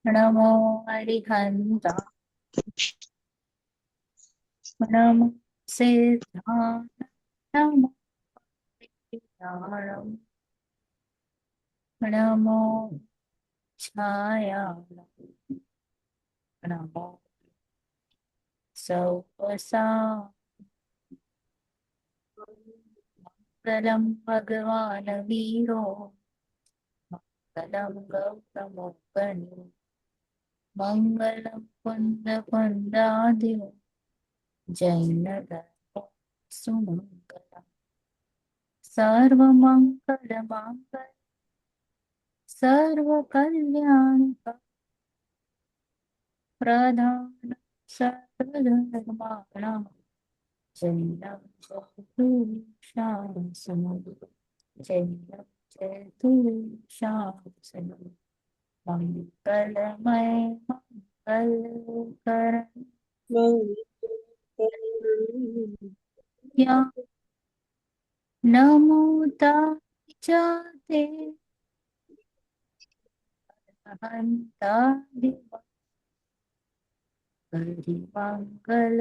નમો હરિહંતા નમો સિદ્ધાન નમો વિદ્યાણમ નમો છાયા નમો સૌપસા મંગલમ ભગવાન વીરો મંગલમ ગૌતમોપનિ મંગલમ કુંદ કુંદાદિઓ જૈન ધર્મો સુમંગલમ સર્વમંગલ માંગલ સર્વ કલ્યાણ પ્રધાન સર્વધર્માણામ જૈનમ ચતુર્શાસનમ જૈનમ ચતુર્શાસનમ મંગલમય મંગલકરણ નમો તાચતે હંતા મંગલ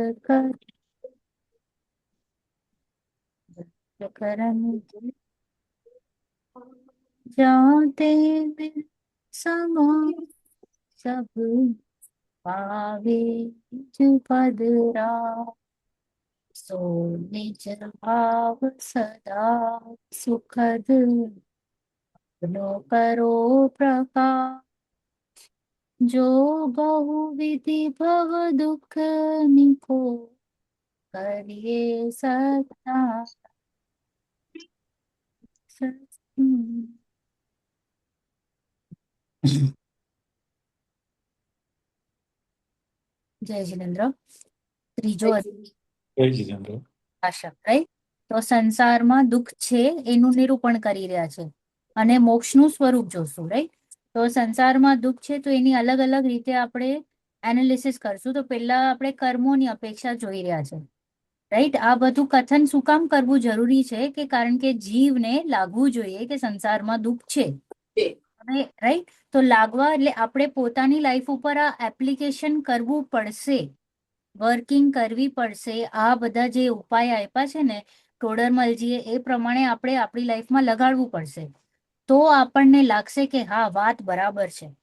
કરણ જાતે સમા સબ પાવે પદરા સો નિજ ભાવ સદા સુખદ નો કરો પ્રકાશ જો બહુવિધિ ભવ દુઃખ નિકો કરીએ સત્તા જય જિનેન્દ્ર ત્રીજો આશા રાઈટ તો સંસારમાં દુઃખ છે એનું નિરૂપણ કરી રહ્યા છે અને મોક્ષનું સ્વરૂપ જોશું રાઈટ તો સંસારમાં દુઃખ છે તો એની અલગ અલગ રીતે આપણે એનાલિસિસ કરશું તો પહેલા આપણે કર્મોની અપેક્ષા જોઈ રહ્યા છે રાઈટ આ બધું કથન શું કામ કરવું જરૂરી છે કે કારણ કે જીવને લાગવું જોઈએ કે સંસારમાં દુઃખ છે રાઈટ તો લાગવા એટલે આપણે પોતાની લાઈફ ઉપર આ એપ્લિકેશન કરવું પડશે વર્કિંગ કરવી પડશે આ બધા જે ઉપાય આપ્યા છે ને ટોડરમલજીએ એ પ્રમાણે આપણે આપણી લાઈફમાં લગાડવું પડશે તો આપણને લાગશે કે હા વાત બરાબર છે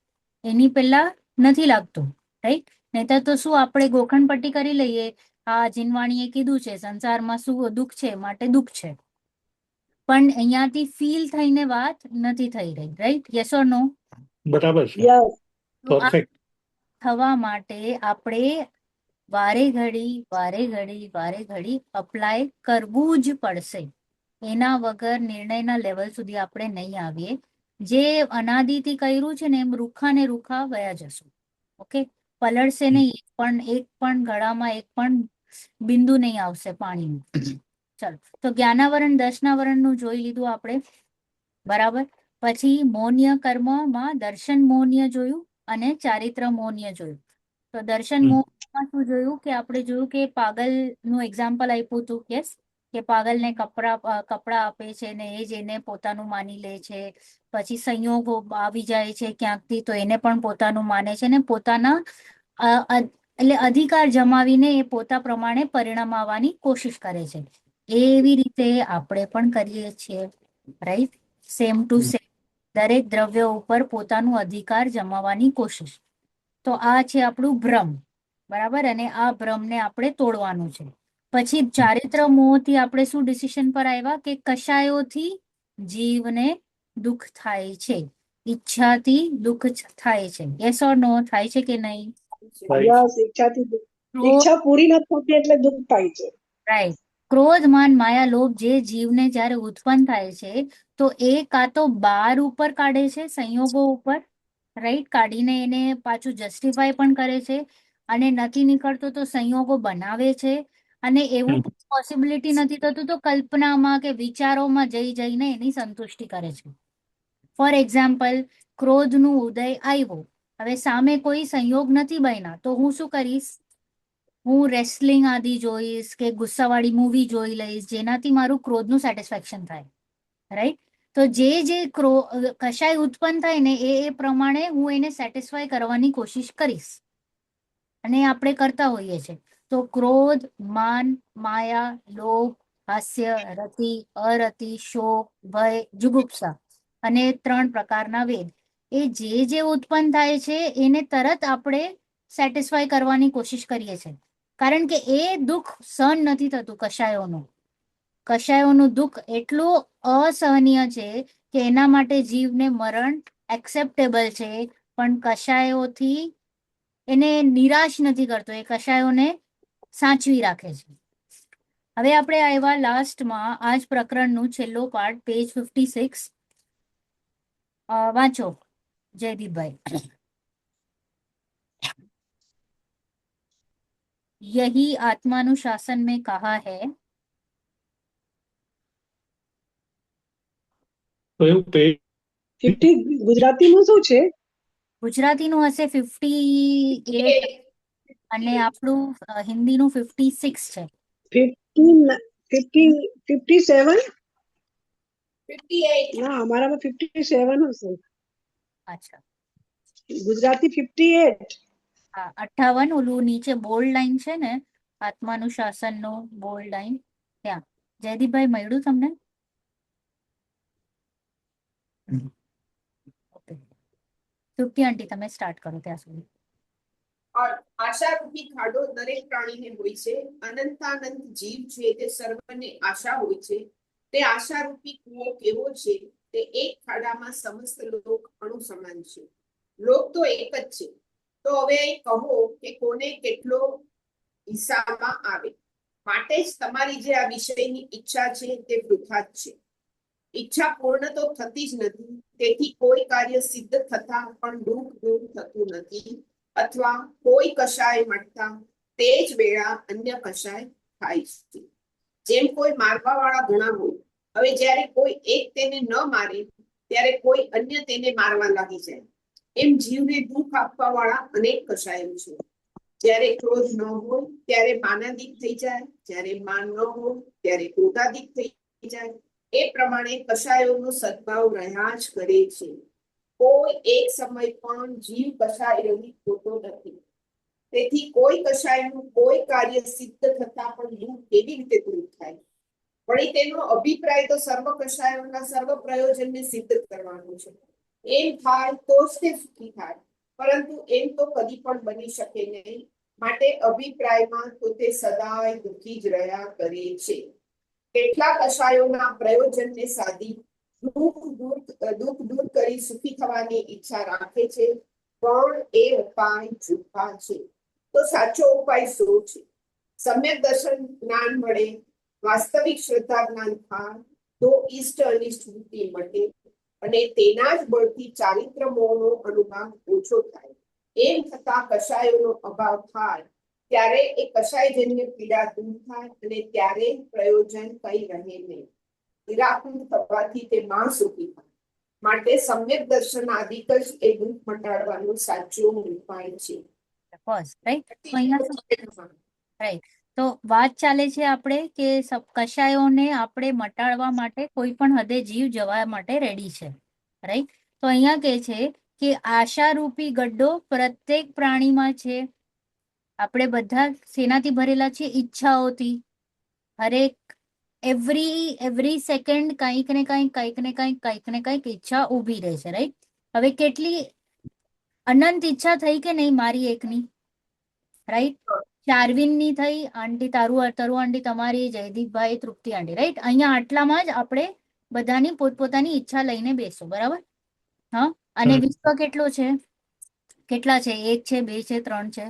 એની પહેલા નથી લાગતું રાઈટ નહીતર તો શું આપણે ગોખણપટ્ટી કરી લઈએ આ જીનવાણીએ કીધું છે સંસારમાં શું દુઃખ છે માટે દુઃખ છે પણ અહીંયાથી ફીલ થઈને વાત નથી થઈ રહી રાઈટ યસ ઓર નો બરાબર છે પરફેક્ટ થવા માટે આપણે વારે ઘડી અપ્લાય કરવું જ પડશે એના વગર નિર્ણયના લેવલ સુધી આપણે નહીં આવીએ જે અનાદિથી કર્યું છે ને એમ રૂખા ને રૂખા વયા જશું ઓકે પલળશે નહીં એક પણ ગળામાં એક પણ બિંદુ નહીં આવશે પાણીનું ચાલો તો જ્ઞાનાવરણ 10ના વરણનું જોઈ લીધું આપણે બરાબર પછી મૌન્ય કર્મમાં દર્શન મૌન્ય જોયું અને ચારિત્ર મૌન્ય જોયું તો દર્શન મૌન્યમાં શું જોયું કે આપણે જોયું કે પાગલનું એક્ઝામ્પલ આપ્યું હતું યસ કે પાગલને કપડા આપે છે ને એ જ એને પોતાનું માની લે છે પછી સંયોગો આવી જાય છે ક્યાંકથી તો એને પણ પોતાનું માને છે ને પોતાના એટલે અધિકાર જમાવીને એ પોતા પ્રમાણે પરિણામ આવવાની કોશિશ કરે છે એવી રીતે આપણે પણ કરીએ છીએ રાઈટ સેમ ટુ સેમ દરેક દ્રવ્ય ઉપર પોતાનું અધિકાર જમાવવાની કોશિશ તો આ છે આપણું ભ્રમ બરાબર અને આ ભ્રમને આપણે તોડવાનું છે પછી ચારિત્ર મોહથી આપણે શું ડિસિશન પર આવ્યા કે કશાયોથી જીવને દુઃખ થાય છે ઈચ્છાથી દુઃખ થાય છે યસ ઓર નો થાય છે કે નહીં ઈચ્છા પૂરી ન થતી એટલે દુઃખ થાય છે રાઈટ ક્રોધ માન માયા લોભ જે જીવને જ્યારે ઉત્પન્ન થાય છે તો એ કાં તો બાર ઉપર કાઢે છે સંયોગો ઉપર રાઈટ કાઢીને એને પાછું જસ્ટિફાય પણ કરે છે અને નથી નીકળતો તો સંયોગો બનાવે છે અને એવું પોસિબિલિટી નથી થતું તો કલ્પનામાં કે વિચારોમાં જઈને એની સંતુષ્ટિ કરે છે ફોર એક્ઝામ્પલ ક્રોધનું ઉદય આવ્યો હવે સામે કોઈ સંયોગ નથી બન્યા તો હું શું કરીશ હું રેસલિંગ આદિ જોઈશ કે ગુસ્સાવાળી મૂવી જોઈ લઈશ જેનાથી મારું ક્રોધનું સેટિસ્ફેક્શન થાય રાઈટ તો જે કશાય ઉત્પન્ન થાય ને એ પ્રમાણે હું એને સેટિસ્ફાય કરવાની કોશિશ કરીશ, અને આપણે કરતા હોઈએ છીએ. તો ક્રોધ, માન, માયા, લોભ, હાસ્ય, રતિ, અરતિ, શોક, ભય, જુગુપ્સા અને 3 પ્રકારના વેદ, એ જે ઉત્પન્ન થાય છે એને તરત આપણે સેટિસ્ફાય કરવાની કોશિશ કરીએ છીએ, કારણ કે એ દુઃખ સહન નથી થતું. કશાયોનું દુઃખ એટલું અસહનીય છે કે એના માટે જીવને મરણ એક્સેપ્ટેબલ છે, પણ કશાયોથી એને નિરાશ નથી કરતો, એ કશાયોને સાચવી રાખે છે. હવે આપણે આવ્યા લાસ્ટમાં આ જ પ્રકરણનું છેલ્લો પાર્ટ, પેજ 56. વાંચો જયદીપભાઈ. यही आत्मानुशासन में कहा है. કયું પેજ? 50 ગુજરાતીમાં શું છે? ગુજરાતીનું હશે 58 અને આપણું હિન્દીનું 56 છે. 57 ના, અમારામાં 57 હશે. અચ્છા, ગુજરાતી 58. હા 58. ઓલું નીચે બોલ્ડ લાઈન છે ને, આત્માનુશાસનનો બોલ્ડ લાઈન, ત્યાં. જયદીપભાઈ મળ્યું તમને? ઓકે, તૃપ્તિ આંટી તમે સ્ટાર્ટ કરો ત્યાં સુધી. આશારૂપી ખાડો દરેક પ્રાણીને હોય છે. અનંતાનંત જીવ છે તે સર્વને આશા હોય છે. તે આશારૂપી કૂવો કેવો છે? તે એક ખાડામાં સમસ્ત લોક અણુ સમાન છે. લોક તો એક જ છે. તો હવે કહો કે કોને કેટલો હિસ્સામાં આવે. માટે જ તમારી જે આ વિષયની ઈચ્છા છે તે વૃથા જ છે. ઈચ્છા પૂર્ણ તો થતી જ નથી. તેથી કોઈ કાર્ય સિદ્ધ થતા પણ દુઃખ દૂર થતું નથી, અથવા કોઈ કશાય મળતા તે જ વેળા અન્ય કશાય થાય છે. જેમ કોઈ મારવા વાળા ઘણા હોય, હવે જ્યારે કોઈ એક તેને ન મારે ત્યારે કોઈ અન્ય તેને મારવા લાગી જાય. એમ જીવને દુઃખ આપવા વાળા અનેક કશાયો છે. જ્યારે ક્રોધ ન હોય ત્યારે માનાદિક થઈ જાય, જ્યારે માન ન હોય ત્યારે ક્રોધાદિક થઈ જાય. એ પ્રમાણે કશાયોનો સદભાવ રહ્યા જ કરે છે. કોઈ એક સમય પણ જીવ કશાય રહી હોતો નથી. તેથી કોઈ કશાયનું કોઈ કાર્ય સિદ્ધ થતા પણ દુઃખ કેવી રીતે દૂર થાય? વળી તેનો અભિપ્રાય તો સર્વ કશાયોના સર્વ પ્રયોજનને સિદ્ધ કરવાનો છે. એમ થાય તો જ તે સુખી થાય, પરંતુ એમ તો કદી પણ બની શકે નહીં. માટે અભિપ્રાયમાં તો તે સદાય દુઃખી જ રહ્યા કરે છે. કેટલાક કશાયોના પ્રયોજનને સાધી દુઃખ દૂર કરી સુખી થવાની ઈચ્છા રાખે છે, પણ એ ઉપાય જૂઠા છે. તો સાચો ઉપાય શું છે? સમ્યક દર્શન જ્ઞાન મળે, વાસ્તવિક શ્રદ્ધા જ્ઞાન થાય, તો ઈષ્ટ અનિષ્ટ વૃત્તિ મટે, અને તેના જ બળથી ચારિત્ર મોહનો અનુભવ ઓછો થાય. એમ થતા કશાયોનો અભાવ થાય ત્યારે એ કશાયજન્ય પીડા દૂર થાય, અને ત્યારે પ્રયોજન કઈ રહે નહીં. નિરાકૃત થવાથી તે માં સુખી થાય. માટે સમ્યક દર્શન આદિક જ એ દુઃખ મટાડવાનો સાચો ઉપાય છે. રાઈટ. તો વાત ચાલે છે આપણે કે કશાયોને આપણે મટાડવા માટે કોઈ પણ હદે જીવ જવા માટે રેડી છે. રાઈટ. તો અહીંયા કે છે કે આશારૂપી ગड्ढો પ્રત્યેક પ્રાણીમાં છે. આપણે બધા શેનાથી ભરેલા છીએ? ઈચ્છાઓથી. હરેક એવરી સેકન્ડ કંઈક ને કંઈક ઈચ્છા ઊભી રહે છે. રાઈટ. હવે કેટલી અનંત ઈચ્છા થઈ કે નહીં મારી એકની? રાઈટ. ચારવિનની થઈ, આંટી તારું આંટી તમારી, જયદીપભાઈ, તૃપ્તિ આંટી. રાઈટ. અહીંયા આટલામાં જ આપણે બધાની પોતપોતાની ઈચ્છા લઈને બેસો. બરાબર? હા. અને વિશ્વ કેટલો છે? કેટલા છે? 1 છે, 2 છે, 3 છે?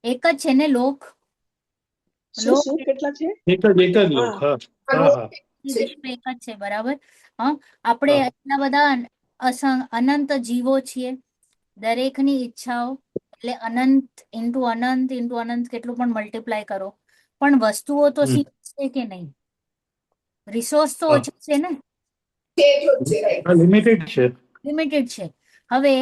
એક જ છે ને લોક? શું કેટલા છે? એક જ લોક. હા હા હા, વિશ્વ એક જ છે. બરાબર? હા. આપણે એટલા બધા અનંત જીવો છીએ. દરેકની ઈચ્છાઓ એટલે અનંત ઇન્ટુ અનંત કેટલું પણ મલ્ટીપ્લાય કરો, પણ વસ્તુઓ તો સીમિત છે કે નહીં? રિસોર્સ તો ઓછા છે ને? લિમિટેડ છે. લિમિટેડ છે. હવે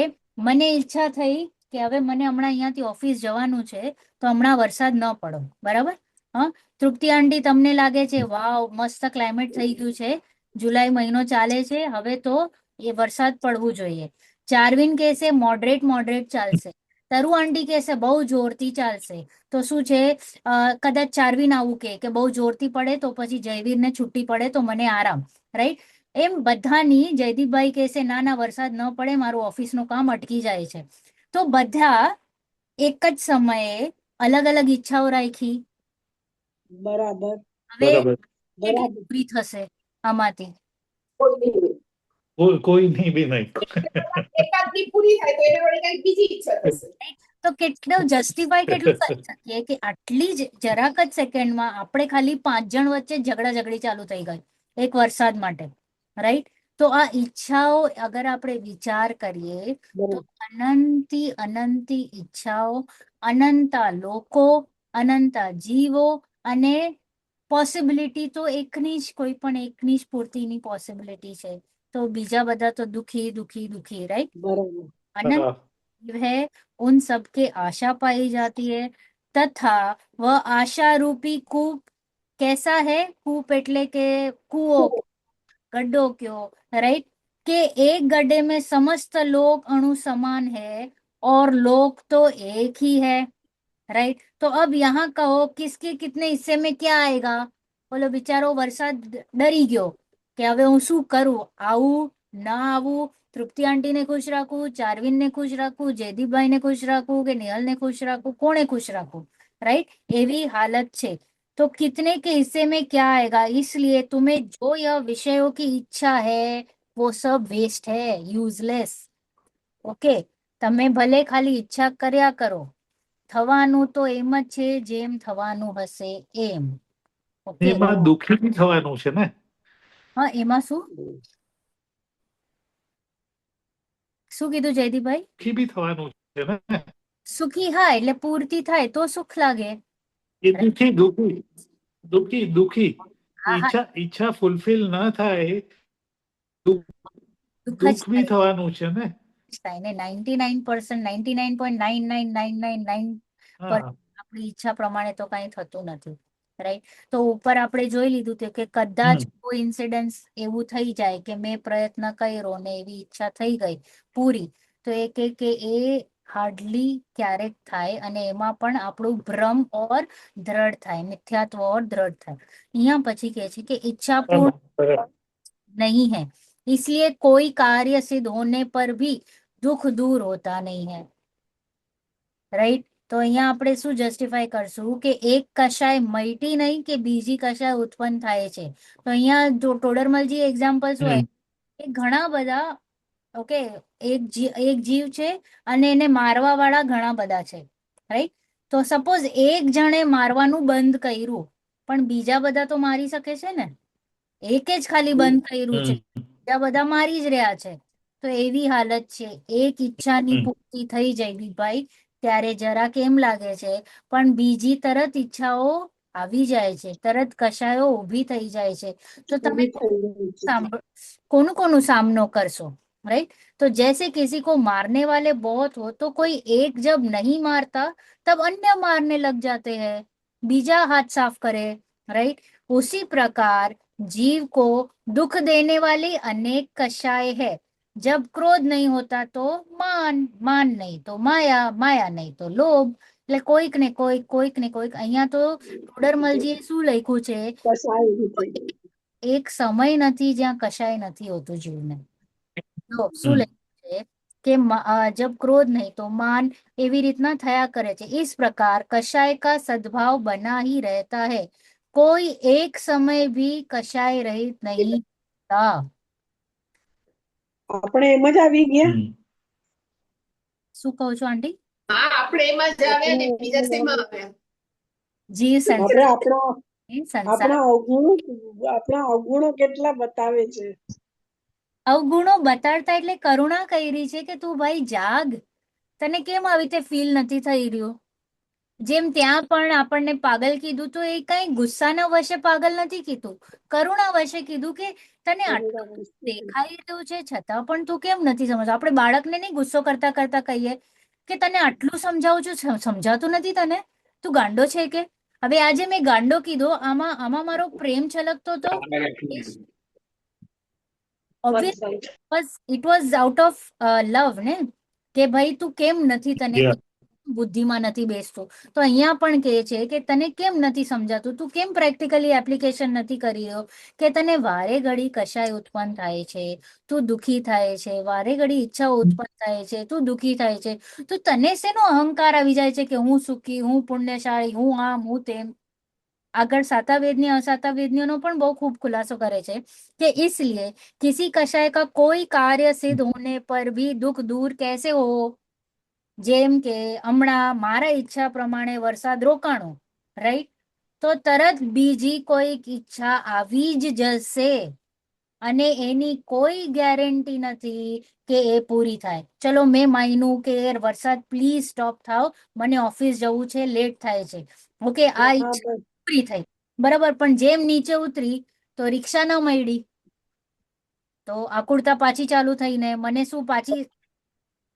મને ઈચ્છા થઈ કે હવે મને હમણાં અહીંયાથી ઓફિસ જવાનું છે, તો હમણાં વરસાદ ન પડો. બરાબર? તૃપ્તિ આંટી તમને લાગે છે વાવ મસ્ત ક્લાઇમેટ થઈ ગયું છે, જુલાઈ મહિનો ચાલે છે, હવે તો એ વરસાદ પડવું જોઈએ. ચાર્વિન કહેશે મોડરેટ મોડરેટ ચાલશે. તરુ આંટી કહેશે બહુ જોરથી ચાલશે. તો શું છે, કદાચ ચાર્વિન આવું કે બહુ જોરથી પડે તો પછી જયવીરને છુટ્ટી પડે તો મને આરામ, રાઈટ? એમ બધાની જયદીપભાઈ કહેશે ના ના વરસાદ ન પડે, મારું ઓફિસનું કામ અટકી જાય છે. તો બધા એક જ સમયે અલગ અલગ ઈચ્છાઓ રાખી. બરાબર હવે બરાબર. કેટલી બરાબર પૂરી થશે આમાંથી? કોઈની બી નહીં. એકાદની પૂરી થાય તો એને વળી કઈક બીજી ઈચ્છા થશે. તો કેટલું જસ્ટિફાય કેટલું કરી શકીએ કે આટલી જ જરાક જ સેકન્ડમાં આપણે ખાલી 5 જણ વચ્ચે ઝઘડી ચાલુ થઈ ગઈ એક વરસાદ માટે, રાઈટ? તો આ ઈચ્છાઓ અગર આપણે વિચાર કરીએ તો બરાબર અનંતી ઈચ્છાઓ, અનંતા લોકો, અનંતા જીવો, અને પોસિબિલિટી તો એકની જ, કોઈ પણ એકની જ પૂર્તિની પોસિબિલિટી છે. તો બીજા બધા તો દુખી દુખી દુખી, રાइट? બરાબર अनंत હા. जीव है, उन सबके आशा पाई जाती है, तथा वह आशा रूपी कूप कैसा है? कूप એટલે કે કૂવો, गड्ढो क्यों, राइट? कि एक गड्ढे में समस्त लोग अणु समान है और लोग तो एक ही है, राइट? तो अब यहाँ कहो किसके कितने हिस्से में क्या आएगा? बोलो बिचारो वरसाद डरी गयो કે હવે હું શું કરું, આવું ના આવું, તૃપ્તિ આંટીને ખુશ રાખું, ચાર્વિનને ખુશ રાખું, જયદીપભાઈને ખુશ રાખું કે નેહલને ખુશ રાખું, કોને ખુશ રાખું, राइट? એવી हालत છે. तो कितने के हिस्से में क्या आएगा, इसलिए तुम्हें जो यह विषयों की इच्छा है वो सब वेस्ट है, यूजलेस. ओके, તમે ભલે ખાલી ઈચ્છા કર્યા કરો, થવાનું તો એમ જ છે જેમ થવાનું હશે એમ. ઓકે, એમાં દુઃખી બી થવાનું છે ને. હા એમાં શું શું કીધું જયદીપભાઈ? દુઃખી બી થવાનું છે ને. સુખી હા એટલે પૂર્તિ થાય તો સુખ લાગે. એ દુઃખી દુઃખી દુઃખી દુઃખી હા હા, ઈચ્છા ફૂલફિલ ન થાય, દુઃખ જ દુઃખ બી થવાનું છે ને. થાય ને. 99%, 99.99999% હા. આપણી ઈચ્છા પ્રમાણે તો કઈ થતું નથી, રાઈટ? તો ઉપર આપણે જોઈ લીધું હતું કે કદાચ કોઈ ઇન્સિડન્સ એવું થઈ જાય કે મેં પ્રયત્ન કર્યો ને એવી ઈચ્છા થઈ ગઈ પૂરી, તો એ કે એ હાર્ડલી ક્યારેક થાય, અને એમાં પણ આપણું ભ્રમ ઓર દ્રઢ થાય, મિથ્યાત્વ ઓર દ્રઢ થાય. અહીંયા પછી કે છે કે ઈચ્છા પૂર્ણ नहीं है, इसलिए कोई कार्य सिद्ध होने पर भी दुख दूर होता नहीं है, राइट? તો અહીંયા આપણે શું જસ્ટિફાય કરશું કે એક કશાય મટી નહીં કે બીજી કશાય ઉત્પન્ન થાય છે. તો અહીંયા જો ટોડરમલજી એક્ઝામ્પલ શું હોય કે ઘણા બધા, ઓકે, એક જીવ છે અને એને મારવા વાળા ઘણા બધા છે, રાઈટ? તો સપોઝ એક જણે મારવાનું બંધ કર્યું પણ બીજા બધા તો મારી શકે છે ને, એકે જ ખાલી બંધ કર્યું છે, બીજા બધા મારી જ રહ્યા છે. તો એવી હાલત છે, એક ઈચ્છાની પૂર્તિ થઈ જાય દીપભાઈ ત્યારે જરા કેમ લાગે છે, પણ બીજી તરત ઈચ્છાઓ આવી જાય છે, તરત કશાયો ઊભી થઈ જાય છે. તો તમે કોનું કોનું सामनो करसो, राइट? तो जैसे किसी को मारने वाले बहुत हो तो कोई एक जब नहीं मारता तब अन्य मारने लग जाते हैं, बीजा हाथ साफ करे, राइट? उसी प्रकार जीव को दुख देने वाली अनेक कषाय है. जब क्रोध नहीं होता तो मान, मान नहीं तो माया, माया नहीं तो लोभ. એટલે કોઈક ને કોઈક અહીંયા તો ટોડરમલજીએ શું લખ્યું છે, એક સમય નથી જ્યાં કશાય નથી હોતું જીવને. તો શું લખ્યું છે કે जब क्रोध नहीं तो मान, એવી રીતના થયા કરે છે. इस प्रकार कषाय का सद्भाव बना ही रहता है, कोई एक समय भी कषाय रहित नहीं था. આપણે એમ જ આવી ગયા. શું કહો છો આંટી? હા, આપણે એમાં જ આવ્યા ને બીજા શેમાં આવ્યા? જીવ આપણે સંસાર આપણા અવગુણો કેટલા બતાવે છે. અવગુણો બતાડતા એટલે કરુણા કરી છે કે તું ભાઈ જાગ, તને કેમ આવી રીતે ફીલ નથી થઈ રહ્યું? જેમ ત્યાં પણ આપણને પાગલ કીધું તો એ કઈ ગુસ્સાના વશે પાગલ નથી કીધું, કરુણા વશે કીધું કે તને આટલું દેખાઈ રહ્યું છે છતાં પણ તું કેમ નથી સમજતો. આપણે બાળકને નહીં ગુસ્સો કરતા કરતા કહીએ કે તને આટલું સમજાવું છું સમજાતું નથી તને, તું ગાંડો છે કે? હવે આજે મેં ગાંડો કીધો, આમાં આમાં મારો પ્રેમ છલકતો તો obvious it was out of લવ ને, કે ભાઈ તું કેમ નથી, તને Yeah. બુદ્ધિમાં નથી બેસતું. તો અહીંયા પણ કહે છે કે તને કેમ નથી સમજાતું, તું કેમ પ્રેક્ટિકલી એપ્લિકેશન નથી કરી રહ્યો, કે તને વારે ઘડી કશાય ઉત્પન્ન થાય છે, તું દુઃખી થાય છે, વારે ઘડી ઈચ્છાઓ ઉત્પન્ન થાય છે, તું દુઃખી થાય છે, તો તને શેનો અહંકાર આવી જાય છે કે હું સુખી, હું પુણ્યશાળી, હું આમ, હું તેમ. આગળ सातावेदनी असातावेदनियों પણ બહુ ખૂબ ખુલાસો કરે છે કે इसलिए किसी कषाय का कोई कार्य सिद्ध होने पर भी दुख दूर कैसे हो. જેમ કે હમણાં મારા ઈચ્છા પ્રમાણે વરસાદ રોકાણો, રાઈટ, તો તરત બીજી કોઈક ઈચ્છા આવી જ જશે અને એની કોઈ ગેરંટી નથી કે એ પૂરી થાય. ચલો મેં માન્યું કે વરસાદ પ્લીઝ સ્ટોપ થાવ, મને ઓફિસ જવું છે, લેટ થાય છે, ઓકે, આ ઈચ્છા પૂરી થઈ, બરાબર. પણ જેમ નીચે ઉતરી તો રિક્ષા ન મળી, તો આકુળતા પાછી ચાલુ થઈને મને શું પાછી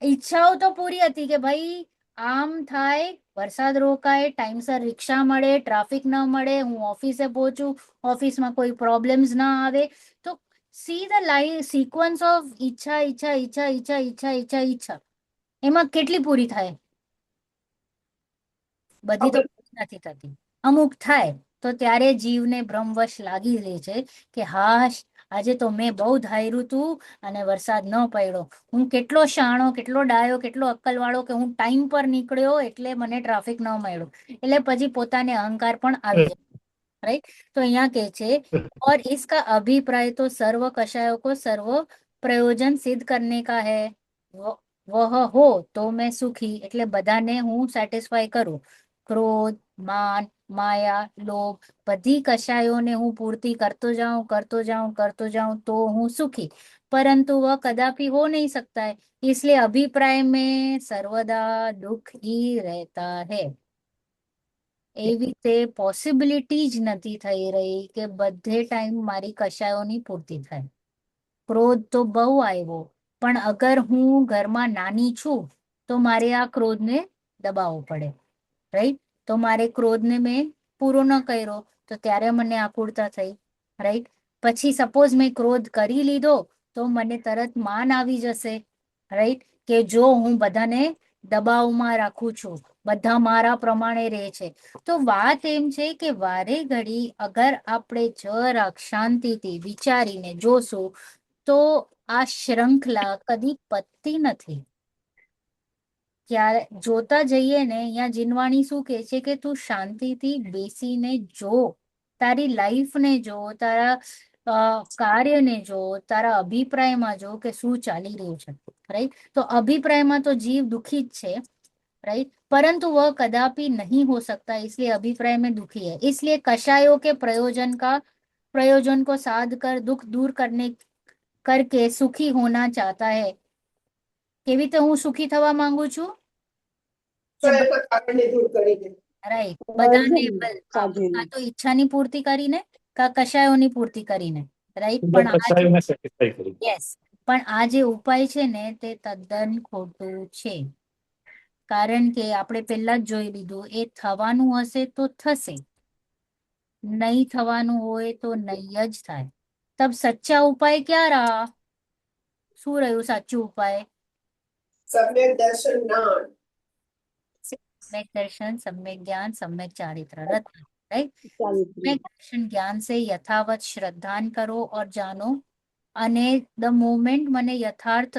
ઈચ્છાઓ તો પૂરી હતી કે ભાઈ આમ થાય, વરસાદ રોકાય, ટાઈમસર રિક્ષા મળે, ટ્રાફિક ન મળે, હું ઓફિસે પહોંચું, ઓફિસમાં કોઈ પ્રોબ્લેમ્સ ના આવે. તો see the life sequence of ઈચ્છા ઈચ્છા ઈચ્છા ઈચ્છા ઈચ્છા ઈચ્છા ઈચ્છા, એમાં કેટલી પૂરી થાય? બધી તો નથી થતી, અમુક થાય તો ત્યારે જીવને ભ્રમવશ લાગી રહે છે કે હાશ આજે તો મેં બહુ ધાર્યું તું અને વરસાદ ન પડ્યો, હું કેટલો શાણો, કેટલો ડાયો, કેટલો અક્કલવાળો કે હું ટાઈમ પર નીકળ્યો એટલે મને ટ્રાફિક ન મળ્યો. એટલે પછી પોતાને અહંકાર પણ આવી જાય, राइट. तो यहाँ के छे और इसका अभिप्राय तो सर्व कषायों को सर्व प्रयोजन सिद्ध करने का है. वह हो तो मैं सुखी, એટલે બધાને હું સેટિસ્ફાય કરું. ક્રોધ, માન, માયા, લોભ, બધી કષાયોને હું પૂર્તિ करतो जाऊं करतो जाऊं करतो जाऊं तो હું સુખી. परंतु वह कदापि हो नहीं सकता है, इसलिए अभिप्राय में सर्वदा दुख ही रहता है. એવી રીતે પોસિબિલિટી જ નથી થઈ રહી કે બધે ટાઈમ મારી કશાયોની પૂર્તિ થાય. ક્રોધ તો બહુ આવ્યો, પણ અગર હું ઘરમાં નાની છું તો મારે આ ક્રોધને દબાવવો પડે, રાઈટ. તો મારે ક્રોધને મેં પૂરો ન કર્યો તો ત્યારે મને આકુળતા થઈ, રાઈટ. પછી સપોઝ મેં ક્રોધ કરી લીધો તો મને તરત માન આવી જશે, રાઈટ, કે જો હું બધાને દબાવમાં રાખું છું, બધા મારા પ્રમાણે રહે છે. તો વાત એમ છે કે વારે ઘડી અગર આપણે જરાક શાંતિથી વિચારીને જોશું તો આ શ્રૃંખલા કદી પતતી નથી. ત્યારે જોતા જઈએ ને, અહીંયા જીનવાણી શું કહે છે કે તું શાંતિથી બેસીને જો, તારી લાઈફને જો, તારા કાર્યને જો, તારા અભિપ્રાયમાં જો કે શું ચાલી રહ્યું છે, રાઈટ. તો અભિપ્રાયમાં તો જીવ દુખી જ છે, राइट, परंतु वह कदापि नहीं हो सकता, इसलिए अभिप्राय में दुखी है. इसलिए कषायों के प्रयोजन को साध कर दुख दूर करके सुखी होना चाहता है. કેવી રીતે હું સુખી થવા માંગુ છું? સ્વયં આપણને દૂર કરીને. રાઈટ, બધાને સાધીને. કાં તો ઈચ્છાની પૂર્તિ કરીને કાં કશાયોની પૂર્તિ કરીને, રાઈટ. પણ આ કસાયોને સેટિસ્ફાઈ કરી. યસ, પણ આ જે ઉપાય છે ને તે તદ્દન ખોટું છે. કારણ કે આપણે પહેલા જ જોઈ લીધું, એ થવાનું હશે તો થશે, નહીં થવાનું હોય તો નહીં જ થાય. તબ સચ્ચા ઉપાય ક્યાં રહા? શું રહ્યું સાચું ઉપાય? સમ્યક દર્શન જ્ઞાન. सम्यक दर्शन, सम्यक ज्ञान, सम्यक चारित्र रत्न, राइट. ચારિત્ર્ય. सम्यक दर्शन ज्ञान से यथावत श्रद्धान करो और जानो, અને ધ મોમેન્ટ મને યથાર્થ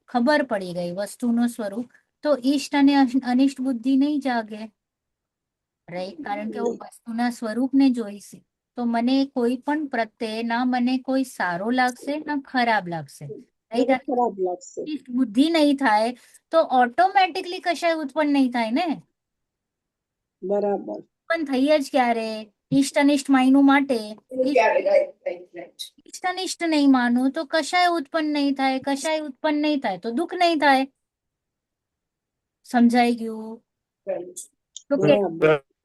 ખબર પડી ગઈ વસ્તુનું સ્વરૂપ, તો ઈષ્ટ અને અનિષ્ટ બુદ્ધિ નહીં જાગે, રાઈટ. કારણ કે હું વસ્તુના સ્વરૂપને જોઈશ તો મને કોઈ પણ પ્રત્યે ના મને કોઈ સારો લાગશે ના ખરાબ લાગશે, રાઈટ. ખરાબ લાગશે. બુદ્ધિ નહીં થાય તો ઓટોમેટિકલી કશાય ઉત્પન્ન નહીં થાય ને. બરાબર. ઉત્પન્ન થઈ જ ક્યારે? ઈષ્ટ અનિષ્ટ માયનું માટે. ક્યારે? Right right right. ઈષ્ટ અનિષ્ટ નહીં માનું તો કશાય ઉત્પન્ન નહીં થાય, કશાય ઉત્પન્ન નહીં થાય તો દુઃખ નહીં થાય. સમજાઈ ગયું? તો કે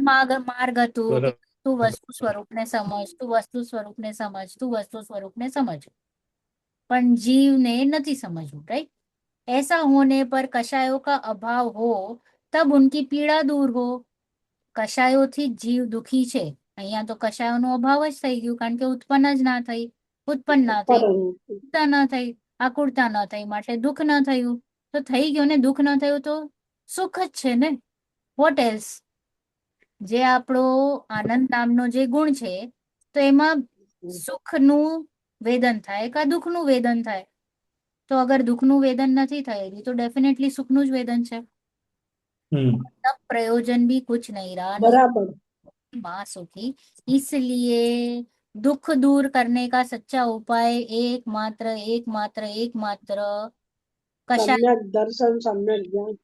માર્ગ હતું કે તું વસ્તુ સ્વરૂપને સમજ, તું વસ્તુ સ્વરૂપને સમજ, તું વસ્તુ સ્વરૂપને સમજ, પણ जीवને નથી समझવું, राइट. ऐसा होने पर कषायों का अभाव हो तब उनकी पीड़ा दूर हो. કશાયોથી જ જીવ દુખી છે. અહીંયા તો કશાયોનો અભાવ જ થઈ ગયું, કારણ કે ઉત્પન્ન જ ના થઈ, ઉત્પન્ન ના થઈ, પરંતુ આકુળતા ન થઈ, આકુળતા ન થઈ માટે દુઃખ ન થયું. તો થઈ ગયું ને, દુઃખ ન થયું તો સુખ જ છે ને. Vote else? જે આપણો આનંદ નામનો જે ગુણ છે, તો એમાં સુખનું વેદન થાય કે દુઃખનું વેદન થાય? તો અગર દુઃખનું વેદન નથી થયેલું તો ડેફિનેટલી સુખનું જ વેદન છે. तब प्रयोजन भी कुछ नहीं रहा, नहीं બરાબર माँ सुखी. इसलिए दुख दूर करने का सच्चा उपाय एकमात्र कषाय સમ્યક દર્શન સમ્યક જ્ઞાન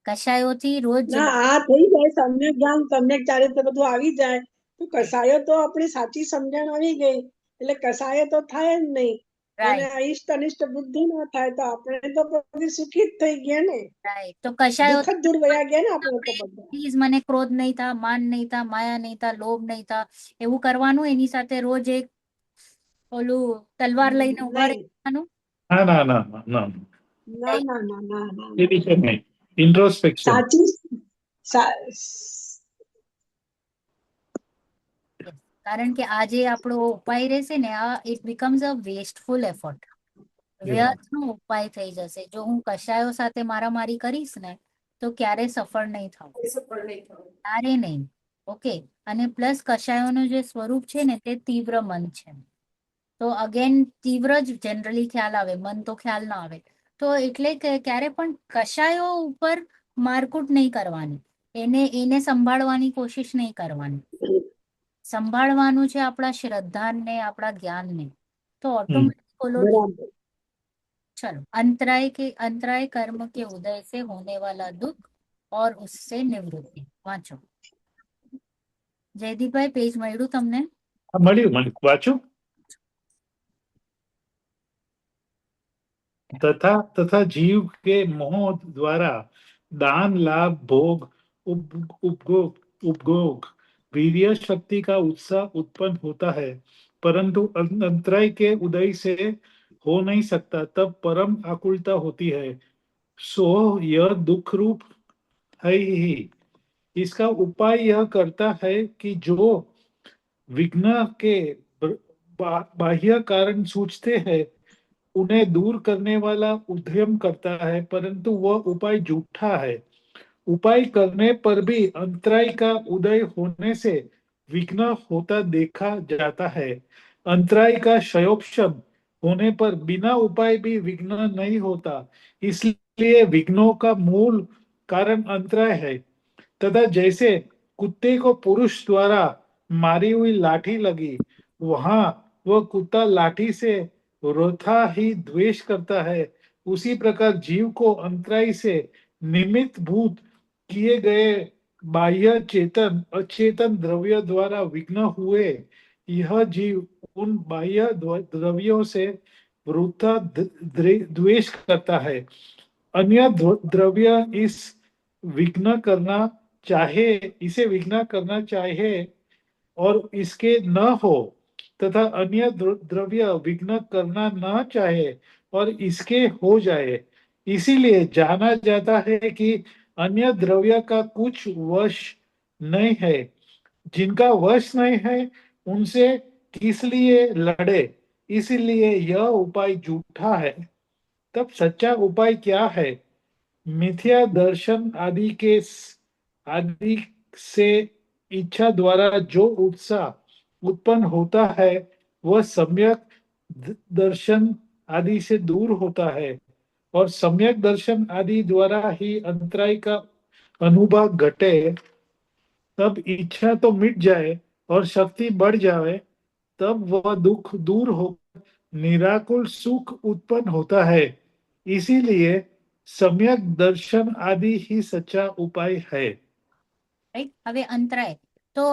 કષાયોથી રોજ ના આ થઈ જાય સમ્યક જ્ઞાન સમ્યક ચારિત્ર બધું આવી જાય તો કસાયો તો આપણી સાચી સમજણ આવી ગઈ એટલે કસાયો તો થાય જ નહીં અને રાઈટ અનિષ્ટ અનિષ્ટ બુદ્ધિ ન થાય તો આપણે તો પછી સુખી જ થઈ ગયા ને રાઈટ. તો કષાયો દુઃખ જ દૂર વયા ગયા ને આપણે તો બધા પ્લીઝ મને ક્રોધ નહીં થા, માન નહીં થા, માયા નહીં થા, લોભ નહીં થા, એવું કરવાનું. એની સાથે રોજ એક ઓલું તલવાર લઈને ઉભા નહીં રહેવાનું. ના ના ના ના ના, ના ના ના ના ના એ રીતે નહીં. ઇન્ટ્રોસ્પેક્શન. સાચી કારણ કે આ જે આપણો ઉપાય રહેશે ને, આ ઇટ બીકમ્સ અ વેસ્ટફુલ એફર્ટ. વ્યર્થનો ઉપાય થઈ જશે. જો હું કશાયો સાથે મારામારી કરીશ ને તો ક્યારે સફળ નહીં થાઉં, એ સફળ નહીં થયું. ક્યારે નહીં. ઓકે. અને પ્લસ કશાયોનું જે સ્વરૂપ છે ને તે તીવ્ર મન છે. તો અગેન તીવ્ર જ જનરલી ખ્યાલ આવે, મન તો ખ્યાલ ના આવે. તો એટલે કે ક્યારે પણ કશાયો ઉપર મારકૂટ નહીં કરવાની, એને સંભાળવાની કોશિશ નહીં કરવાની. સંભાળવાનું છે આપણા શ્રદ્ધાને, આપણા જ્ઞાનને. તો ऑटोमेटिक बोलो બરાબર चलो अंतराय कर्म के उदय से होने वाला दुख और उससे निवृत्ति. वांचो जयदीपભાઈ, પેજ મળ્યું તમને? મળ્યું વાંચું. तथा जीव के मोह द्वारा दान लाभ भोग उपभोग वीर्य शक्ति का उत्साह उत्पन्न होता है, परंतु अंतराय के उदय से हो नहीं सकता. तब परम आकुलता होती है. सो यह दुख रूप है ही. इसका उपाय यह करता है कि जो विघ्न के बाह्य कारण सूझते हैं उन्हें दूर करने वाला उद्यम करता है, परंतु वह उपाय झूठा है. उपाय करने पर भी अंतराय का उदय होने से विघ्न होता देखा जाता है. अंतराय का क्षयोपशम होने पर बिना उपाय भी विघ्न नहीं होता. इसलिए विघ्नों का मूल कारण अंतराय है. तथा जैसे कुत्ते को पुरुष द्वारा मारी हुई लाठी लगी, वहां वह कुत्ता लाठी से रोथा ही द्वेष करता है, उसी प्रकार जीव को अंतराय से निमित्त भूत किए गए बाह्य चेतन अचेतन द्रव्य द्वारा विघ्न हुए यह जीव उन बाह्य द्रव्यों से वृथा द्वेष करता है. अन्य द्रव्य इसे विघ्न करना चाहे और इसके न हो, तथा अन्य द्रव्य विघ्न करना न चाहे और इसके हो जाए. इसीलिए जाना जाता है कि अन्य द्रव्य का कुछ वश नहीं है. जिनका वश नहीं है उनसे किस लिए लड़े. इसलिए यह उपाय झूठा है. तब सच्चा उपाय क्या है? मिथ्या दर्शन आदि से इच्छा द्वारा जो उत्साह उत्पन्न होता है वह सम्यक दर्शन आदि से दूर होता है, और सम्यक दर्शन आदि द्वारा ही अंतराय का अनुभव घटे. तब इच्छा तो मिट जाए और शक्ति बढ़ जाए, तब वह दुख दूर होकर निराकुल सुख उत्पन्न होता है. इसीलिए सम्यक दर्शन आदि ही सच्चा उपाय है. રાઈટ. હવે અંતરાય તો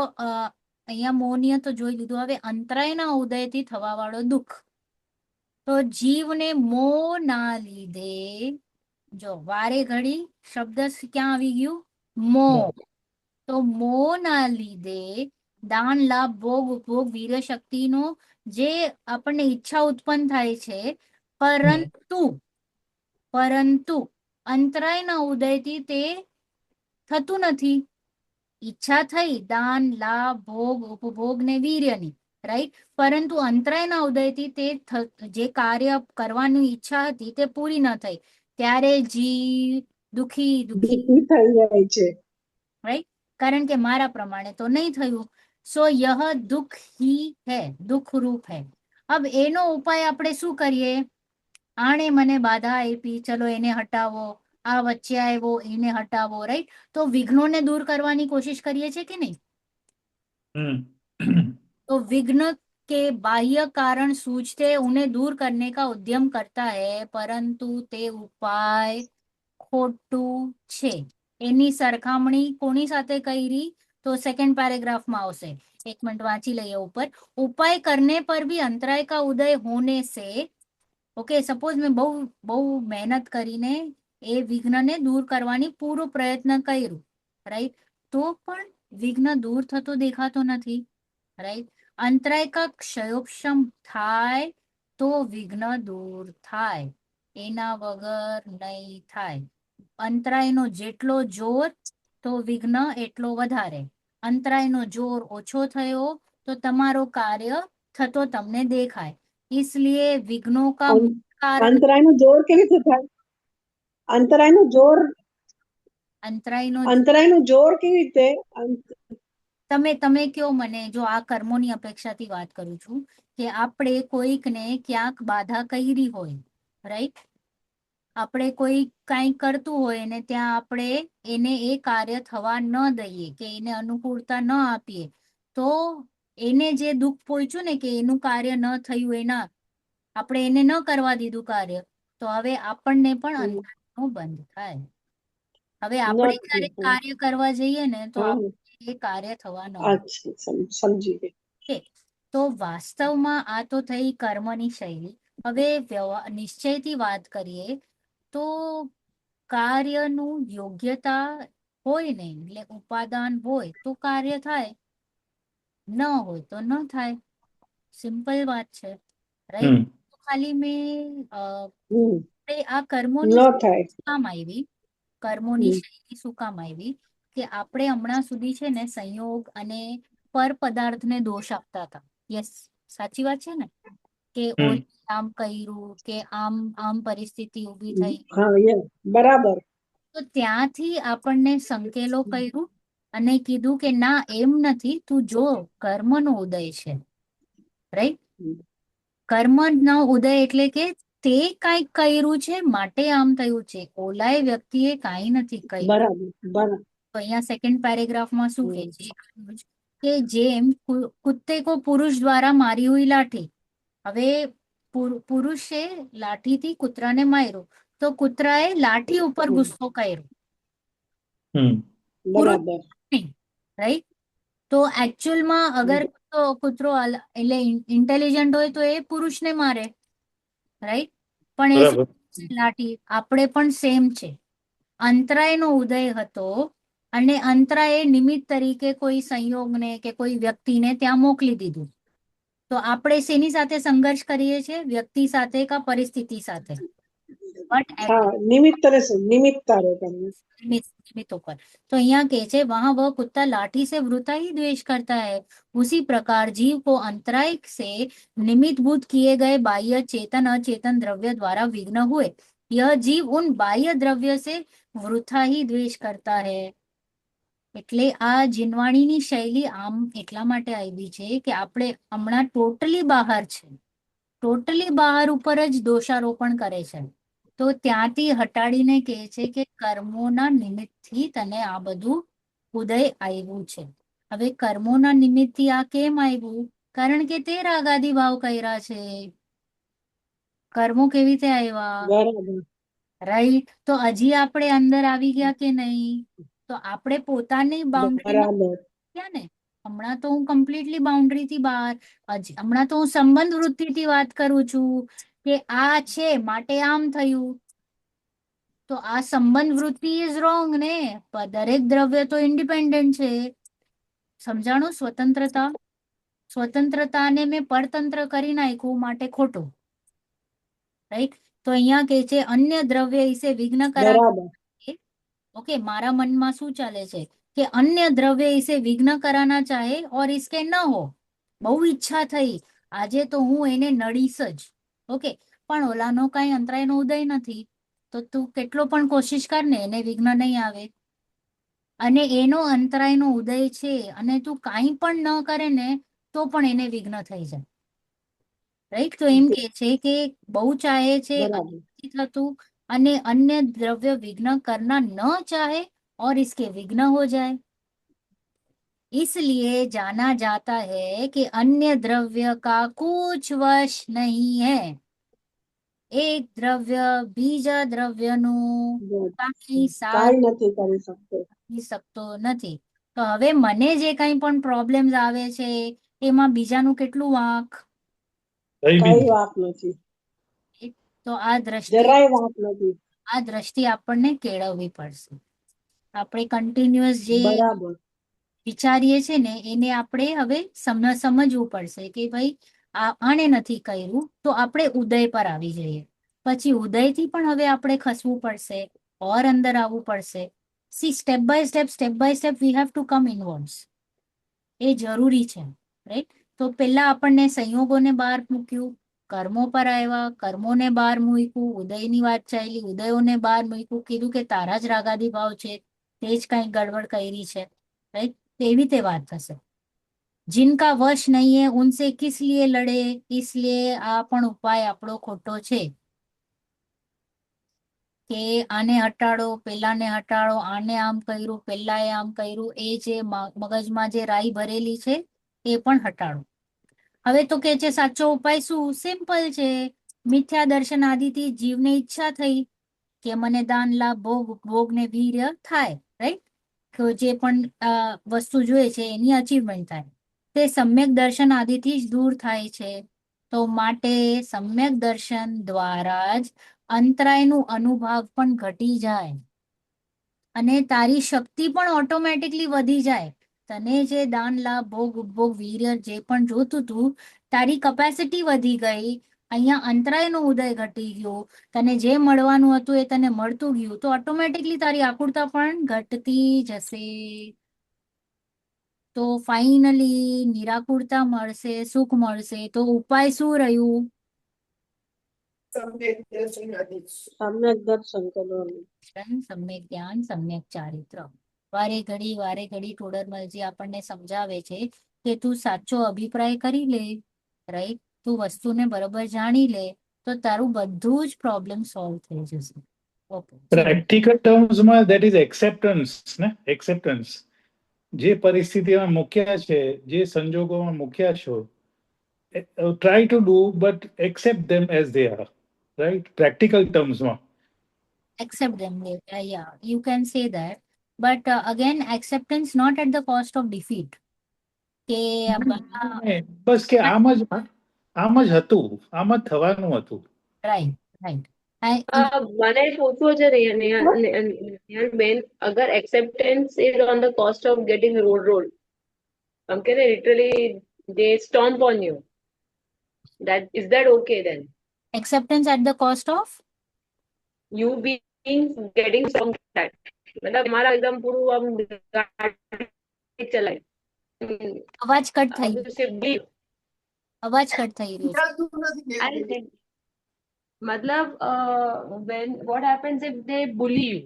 અહીંયા મોહનીય તો જોઈ લીધું. હવે અંતરાયના ઉદયથી થવા વાળો દુઃખ. તો જીવને મોહના લીધે, જો વારે ઘડી શબ્દ ક્યાં આવી ગયું? મોહ. તો મોહના લીધે દાન લાભ ભોગ ઉપભોગ વીર્ય શક્તિનો જે આપણને ઈચ્છા ઉત્પન્ન થાય છે, પરંતુ અંતરાયના ઉદયથી તે થતું નથી. ઈચ્છા થઈ દાન, લાભ, ભોગ, ઉપભોગ ને વીર્યની, રાઈટ, પરંતુ અંતરાયના ઉદયથી જે કાર્ય કરવાની ઈચ્છા હતી તે પૂરી ન થઈ, ત્યારે જીવ દુખી દુખી, દુઃખી થઈ જાય છે. રાઈટ, કારણ કે મારા પ્રમાણે તો નહીં થયું. સો યહ દુઃખ હી હૈ, દુઃખ રૂપ હૈ. अब એનો ઉપાય આપણે શું કરીએ? આણે મને બાધા આપી, ચલો એને હટાવો, આ વચ્ચે આવ્યો એને હટાવો, રાઈટ. તો વિઘ્નોને દૂર કરવાની કોશિશ કરીએ છીએ કે નહીં? तो विघ्न के बाह्य कारण सूझते उन्हें दूर करने का उद्यम करता है, परंतु તે ઉપાય ખોટું છે. એની સરખામણી કોની સાથે કરી? તો સેકન્ડ પેરેગ્રાફમાં આવશે. એક મિનિટ વાંચી લઈએ ઉપર. उपाय करने पर भी अंतराय का उदय होने से, ઓકે, સપોઝ મેં બહુ બહુ મહેનત કરીને એ વિઘ્નને દૂર કરવાની પૂરો પ્રયત્ન કર્યું, રાઈટ, તો પણ વિઘ્ન દૂર થતો દેખાતો નથી, રાઈટ. અંતરાય કા ક્ષયોપશમ થાય તો વિઘ્ન દૂર થાય, એના વગર નહીં થાય. અંતરાયનો જેટલો જોર તો વિઘ્ન એટલો વધારે. અંતરાયનો જોર ઓછો થયો તો તમારો કાર્ય થતો તમને દેખાય. इसलिए विघ्नों का અં- कारण, અંતરાયનું જોર કેવી રીતે થાય? અંતરાયનું જોર અંતરાયનો અંતરાયનું જોર કેવી રીતે? તમે કયો મને, જો આ કર્મોની અપેક્ષાથી વાત કરું છું, કે આપણે કોઈકને ક્યાંક બાધા કરી હોય, રાઈટ, આપણે કોઈ કાંઈ કરતું હોય ને ત્યાં આપણે એને એ કાર્ય થવા ન દઈએ કે એને અનુકૂળતા ન આપીએ, તો એને જે દુઃખ પહોંચ્યું ને કે એનું કાર્ય ન થયું, એના આપણે એને ન કરવા દીધું કાર્ય, તો હવે આપણને પણ અંતરાયનો બંધ થાય. હવે આપણે નથી. ક્યારેક કાર્ય કરવા જઈએ ને તો હા, આપણે એ કાર્ય થવા ન દે. અચ્છા, સમજી ગઈ. ઓકે, તો વાસ્તવમાં આ તો થઈ કર્મની શૈલી. હવે નિશ્ચયથી વાત કરીએ તો કાર્યનું યોગ્યતા હોય ને, એટલે ઉપાદાન હોય તો કાર્ય થાય, ન હોય તો ન થાય. સિમ્પલ વાત છે, રાઈટ. ખાલી મેં હમ, આ કર્મોની ન થાય. શું કામ આવી, કર્મોની હમ, શૈલી શું કામ આવી, કે આપણે હમણાં સુધી છે ને સંયોગ અને પર પદાર્થને દોષ આપતા હતા. યસ, સાચી વાત છે ને, કે ઓલે આમ કર્યું, કે આમ આમ પરિસ્થિતિ ઊભી થઈ. હા, બરાબર. તો ત્યાંથી આપણને સંકેલો કર્યું અને કીધું કે ના, એમ નથી, તું જો કર્મનો ઉદય છે, રાઈટ. કર્મનો ઉદય એટલે કે તે કાંઈક કર્યું છે માટે આમ થયું છે, ઓલાએ વ્યક્તિએ કાંઈ નથી કર્યું. બરાબર, બરાબર. તો અહીંયા સેકન્ડ પેરેગ્રાફમાં શું કહે હમ, છે કે જેમ કુત્તે કો પુરુષ દ્વારા મારી હુઈ લાઠી, હવે પુરુષે લાઠીથી કૂતરાને માર્યો, તો કૂતરાએ લાઠી ઉપર ગુસ્સો કર્યો, પુરુષ બરાબર. નહીં, રાઈટ. તો એકચ્યુઅલમાં અગર કૂતરો એટલે ઇન્ટેલિજન્ટ હોય તો એ પુરુષને મારે, રાઈટ, પણ એ શું લાઠી. આપણે પણ સેમ છે. અંતરાયનો ઉદય હતો અને અંતરાયે નિમિત્ત તરીકે કોઈ સંયોગને કે કોઈ વ્યક્તિને ત્યાં મોકલી દીધું. તો આપણે શેની સાથે સંઘર્ષ કરીએ છીએ? વ્યક્તિ સાથે કા પરિસ્થિતિ સાથે? हाँ, निमित्त तरह से निमित्त तारे करना। निमित्तों पर। तो यहाँ कहे छे वहां वह कुत्ता लाठी से वृथा ही द्वेष करता है, उसी प्रकार जीव को अंतराय से निमित्त भूत किए गए बाह्य चेतन अचेतन द्रव्य द्वारा विघ्न हुए, यह जीव उन बाह्य द्रव्य से वृथा ही द्वेष करता है. એટલે આ જીનવાણીની શૈલી આમ એટલા માટે આવી છે કે આપણે હમણાં ટોટલી બહાર છે, ટોટલી બહાર ઉપર જ દોષારોપણ કરે છે. તો ત્યાંથી હટાડીને કહે છે કે કર્મોના નિમિત્તથી તને આ બધું ઉદય આવ્યું છે. હવે કર્મોના નિમિત્તથી આ કેમ આવ્યું? કારણ કે તે રાગાદી ભાવ કર્યા છે. કર્મો કેવી રીતે આવ્યા? बराबर। રાઈટ. તો હજી આપણે અંદર આવી ગયા કે નહીં? તો આપણે પોતાની બાઉન્ડ્રીમાં बराबर। ગયા ને. હમણાં તો હું કમ્પ્લીટલી બાઉન્ડ્રીથી બહાર. હમણાં તો હું સંબંધ વૃત્તિથી વાત કરું છું કે આ છે માટે આમ થયું. તો આ સંબંધ વૃત્તિ ઇઝ રોંગ ને. દરેક દ્રવ્ય તો ઇન્ડિપેન્ડન્ટ છે. સમજાણું? સ્વતંત્રતાને મેં પરતંત્ર કરી નાખ્યું માટે ખોટું, રાઈટ. તો અહીંયા કે છે અન્ય દ્રવ્ય ઇસે વિઘ્ન કરા बराबर। ओके, મારા મનમાં શું ચાલે છે કે અન્ય દ્રવ્ય इसे વિઘ્ન કરાના ચાહે और इसके ન हो. બહુ ઈચ્છા થઈ આજે તો હું એને નડીશ જ. ઓકે, પણ ઓલાનો કઈ અંતરાયનો ઉદય નથી, તો તું કેટલો પણ કોશિશ કર ને એને વિઘ્ન નહીં આવે. અને એનો અંતરાયનો ઉદય છે અને તું કાંઈ પણ ન કરે ને તો પણ એને વિઘ્ન થઈ જાય. રાઈટ, તો એમ કે છે કે બહુ ચાહે છે બરાબર. નથી થતું, અને अन्य द्रव्य विघ्न करना न चाहे और इसके विघ्न हो जाए. इसलिए जाना जाता है कि अन्य द्रव्य का कुछ वश नहीं है. એક દ્રવ્ય બીજા દ્રવ્યનું કાંઈ સાથ કાંઈ નથી કરી શકતો. આપી શકતો નથી. તો હવે મને જે કંઈ પણ પ્રોબ્લેમ્સ આવે છે એમાં બીજાનું કેટલું વાંક? કઈ બી કાંઈ નહીં. વાંક નથી, તો આ દ્રષ્ટિ જરાય વાંક નથી. આપણને કેળવવી પડશે. આપણે કન્ટિન્યુઅસ જે બરાબર. વિચારીએ છે ને એને આપણે હવે સમજવું પડશે કે ભાઈ આણે નથી કર્યું તો આપણે ઉદય પર આવી જઈએ. પછી ઉદયથી પણ હવે આપણે ખસવું પડશે ઓર અંદર આવવું પડશે. See step by step we have to come inwards. એ જરૂરી છે, રાઈટ? તો પેલા આપણને સંયોગોને બહાર મૂક્યું, કર્મો પર આવ્યા, કર્મોને બહાર મૂક્યું, ઉદયની વાત ચાલી, ઉદયોને બહાર મૂક્યું, કીધું કે તારા જ રાગાદી ભાવ છે, તે જ કંઈક ગડબડ કરી છે, રાઈટ? તેવી રીતે વાત થશે. जिनका वश नहीं है उनसे किस लिए लड़े, इसलिए આ પણ ઉપાય આપણો ખોટો છે કે આને હટાડો, પેલાને હટાડો, આને આમ કર્યું, પેલાએ આમ કર્યું, એ જે મગજમાં જે રાઈ ભરેલી છે એ પણ હટાડો. હવે તો કે છે સાચો ઉપાય શું? સિમ્પલ છે. મિથ્યા દર્શન આદિથી જીવને ઈચ્છા થઈ કે મને દાન લાભ ભોગ ને વીર્ય થાય, રાઈટ? કે જે પણ વસ્તુ જોઈએ છે એની અચીવમેન્ટ થાય, તે સમ્યક દર્શન આદિથી જ દૂર થાય છે. તો માટે સમ્યક દર્શન દ્વારા જ અંતરાયનું અનુભવ પણ ઘટી જાય અને તારી શક્તિ પણ ઓટોમેટિકલી વધી જાય. તને જે દાન લાભ ભોગ ઉપભોગ વીર્ય જે પણ જોતું હતું, તારી કેપેસિટી વધી ગઈ. અહીંયા અંતરાયનો ઉદય ઘટી ગયો, તને જે મળવાનું હતું એ તને મળતું ગયું, તો ઓટોમેટિકલી તારી આકુળતા પણ ઘટતી જશે. તો ફાઇનલી નિરાકુળતા મળશે, સુખ મળશે. તો ઉપાય શું રહ્યું? સમ્યક દર્શન આદેશ. સમ્યક દર્શન કરવાનું. સમ્યક જ્ઞાન, સમ્યક ચારિત્ર. વારે ઘડી ટોડરમલજી આપણને સમજાવે છે કે તું સાચો અભિપ્રાય કરી લે, રાઈટ? તું વસ્તુને બરોબર જાણી લે તો તારું બધું જ પ્રોબ્લેમ સોલ્વ થઈ જશે. ઓકે, પ્રેક્ટિકલ ટર્મ્સમાં દેટ ઇઝ એક્સેપ્ટન્સ ને, એક્સેપ્ટન્સ. જે પરિસ્થિતિમાં મૂક્યા છે, જે સંજોગોમાં મૂક્યા છો, try to do but accept them as they are, right? Practical ટર્મ્સમાં accept them. Yeah, you can say that. But again, acceptance not at the cost of defeat. કે બસ કે આમ જ હતું, આમ જ થવાનું હતું. Right, right. મને પૂછવું છે બેન, અગર acceptance is on the cost of getting roll આમ કે literally they stomp on you, that is that okay then? acceptance at the cost of You being getting stomped that, मतलब हमारा एकदम पूરું આમ ગાડી ચલાય. અવાજ કટ થઈ How ગયો, to say believe? અવાજ કટ થઈ રહ્યો છે. સંભળાતું નથી I બેન. think मतलब when what happens if they bully you,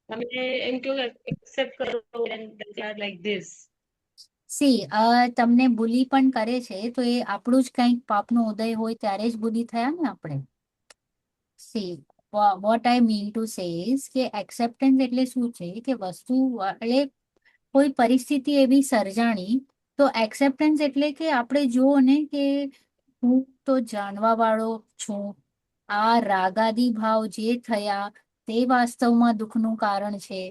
તમે એમ કહો accept કરો and they are like this. C તમને બુલી પણ કરે છે તો એ આપણું જ કંઈક પાપનો ઉદય હોય ત્યારે જ બુલી થયા ને આપણે. See what I mean to say is કે એક્સેપ્ટન્સ એટલે શું છે કે વસ્તુ એટલે કોઈ પરિસ્થિતિ એવી સર્જાણી, તો એક્સેપ્ટન્સ એટલે કે આપણે જુઓ ને કે હું તો જાણવા વાળો છું, આ રાગાદી ભાવ જે થયા તે વાસ્તવમાં દુઃખનું કારણ છે.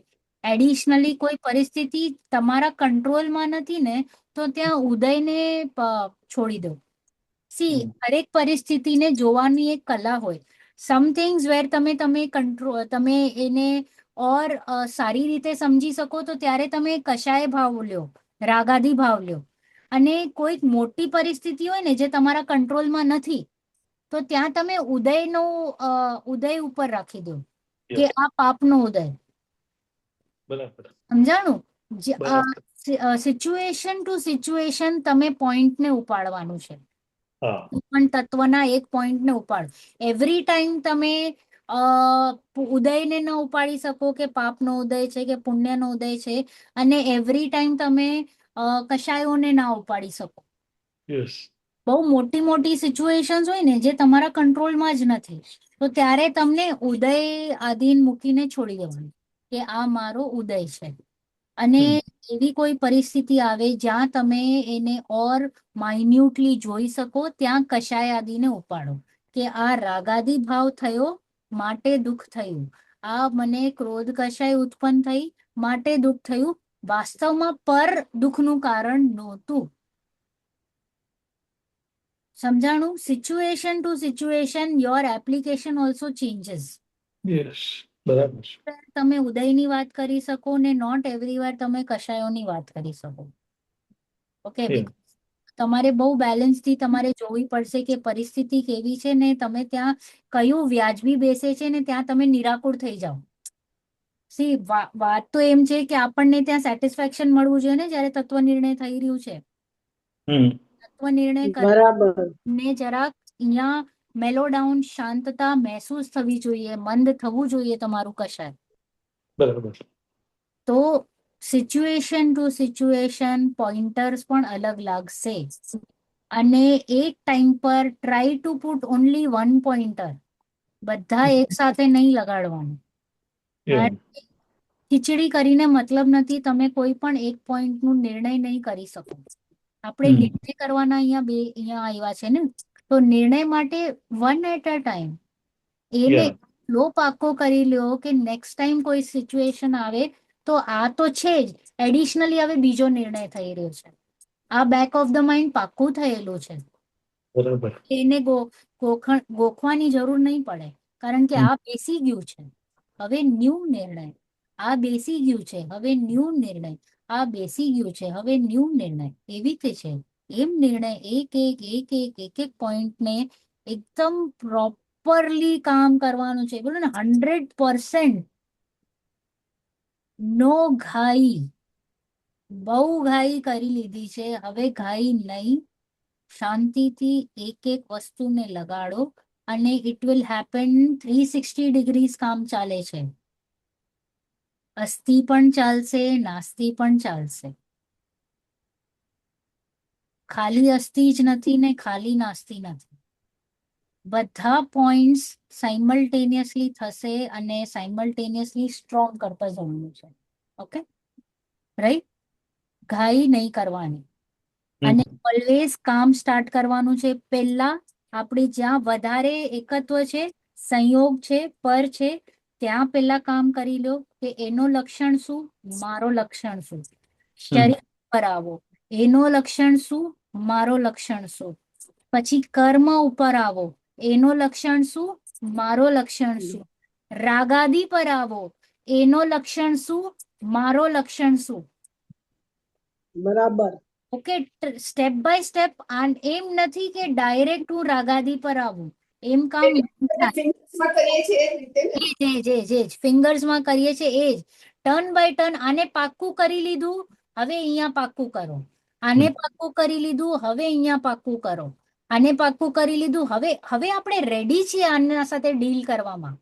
એડિશનલી કોઈ પરિસ્થિતિ તમારા કંટ્રોલમાં નથી ને તો ત્યાં ઉદયને છોડી દો. સી હરેક પરિસ્થિતિને જોવાની એક કલા હોય. સમ થિંગ્સ વેર તમે એને ઓર સારી રીતે સમજી શકો તો ત્યારે તમે કશાય ભાવ લ્યો, રાગાદી ભાવ લ્યો. અને કોઈક મોટી પરિસ્થિતિ હોય ને જે તમારા કંટ્રોલમાં નથી તો ત્યાં તમે ઉદય ઉપર રાખી દો કે આ પાપનો ઉદય. બરાબર સમજાણું? બરાબર સિચ્યુએશન ટુ સિચ્યુએશન તમે પોઈન્ટને ઉપાડવાનું છે. હા પણ તત્વના એક પોઈન્ટને ઉપાડ. એવરી ટાઈમ તમે ઉદયને ન ઉપાડી શકો કે પાપનો ઉદય છે કે પુણ્યનો ઉદય છે, અને એવરી ટાઈમ તમે કશાયોને ના ઉપાડી શકો. યસ બહુ મોટી મોટી સિચ્યુએશન્સ હોય ને જે તમારા કંટ્રોલમાં જ નથી, તો ત્યારે તમને ઉદય આધીન મૂકીને છોડી દેવાનું કે આ મારો ઉદય છે. અને એવી કોઈ પરિસ્થિતિ આવે જ્યાં તમે એને ઓર માઇન્યુટલી જોઈ શકો, ત્યાં કશાય આદિને ઉપાડો કે આ રાગાદી ભાવ થયો માટે દુઃખ થયું, આ મને ક્રોધ કશાય ઉત્પન્ન થઈ માટે દુઃખ થયું. વાસ્તવમાં પર દુઃખનું કારણ નહોતું. સમજાણું? Situation to situation your application also changes. Yes બરાબર તમે ઉદયની વાત કરી શકો ને નોટ એવરી વાર તમે કશાયોની વાત કરી શકો. Okay, Yeah. તમારે બહુ બેલેન્સથી તમારે જોવી પડશે કે પરિસ્થિતિ કેવી છે ને તમે ત્યાં કયું વ્યાજબી બેસે છે ને ત્યાં તમે નિરાકુળ થઈ જાઓ. સી વાત તો એમ છે કે આપણને ત્યાં સેટિસ્ફેક્શન મળવું જોઈએ ને જ્યારે તત્વ નિર્ણય થઈ રહ્યું છે. તત્વ નિર્ણય બરાબર કરીને જરાક અહીંયા મેલો ડાઉન, શાંતતા મહેસૂસ થવી જોઈએ, મંદ થવું જોઈએ તમારું કશાય. બરાબર તો સિચ્યુએશન ટુ સિચ્યુએશન પોઈન્ટર્સ પણ અલગ લાગશે. અને એક ટાઈમ પર try to put only one pointer, બધા એક સાથે નહીં લગાડવાનું. Yeah. ખીચડી કરીને મતલબ નથી, તમે કોઈ પણ એક પોઈન્ટ નું નિર્ણય નહીં કરી શકો. આપણે નિર્ણય કરવાના અહીંયા આવ્યા છે ને, તો નિર્ણય માટે વન એટ અ ટાઈમ એને Yeah. લો પાક્કો કરી લ્યો કે નેક્સ્ટ ટાઈમ કોઈ સિચ્યુએશન આવે તો આ તો છે જ, એડિશનલી હવે બીજો નિર્ણય થઈ રહ્યો છે, આ બેક ઓફ ધ માઇન્ડ પાક્કું થયેલું છે. બરાબર એને ગોખવાની જરૂર નહીં પડે, કારણ કે આ બેસી ગયું છે. હવે ન્યૂ નિર્ણય, આ બેસી ગયું છે, હવે ન્યૂ નિર્ણય, આ બેસી ગયું છે, હવે ન્યૂ નિર્ણય. એવી રીતે છે એમ નિર્ણય એક પોઈન્ટને એકદમ પ્રોપરલી કામ કરવાનું છે. બોલો ને 100%. નો ઘાઈ. બહુ ઘાઈ કરી લીધી છે, હવે ઘાઈ નહીં. શાંતિથી એક એક વસ્તુને લગાડો અને ઇટ વિલ હેપન. 360 ડિગ્રીઝ કામ ચાલે છે. અસ્થિ પણ ચાલશે, નાસ્તિ પણ ચાલશે. ખાલી અસ્થિ જ નથી ને ખાલી નાસ્તિ નથી. બધા પોઈન્ટ્સ સાયમલ્ટેનિયસલી થશે અને સાયમલ્ટેનિયસલી સ્ટ્રોંગ કરતા જવાનું છે. Okay, right? ઘાઈ નહીં કરવાની. અને ઓલવેઝ કામ સ્ટાર્ટ કરવાનું છે પહેલા આપણે જ્યાં વધારે એકત્વ છે, સંયોગ છે, પર છે, ત્યાં પહેલા કામ કરી લો કે એનો લક્ષણ શું, મારો લક્ષણ શું. શરીર પર આવો, એનો લક્ષણ શું, મારો લક્ષણ શું. પછી કર્મ ઉપર આવો, એનો લક્ષણ શું, મારો લક્ષણ શું. રાગાદી પર આવો, એનો લક્ષણ શું, મારો લક્ષણ શું. બરાબર ઓકે, સ્ટેપ બાય સ્ટેપ. એમ નથી કે ડાયરેક્ટ હું રાગાદી પર આવું, એમ કામ ફિંગર્સમાં કરીએ છીએ એ રીતે ને. ફિંગર્સમાં કરીએ છીએ એ જ. Turn by turn. આને પાક્કું કરી લીધું, હવે અહીંયા પાક્કું કરો. આને પાક્કું કરી લીધું, હવે અહીંયા પાક્કું કરો. આને પાક્કું કરી લીધું, હવે આપણે રેડી છીએ આના સાથે ડીલ કરવામાં.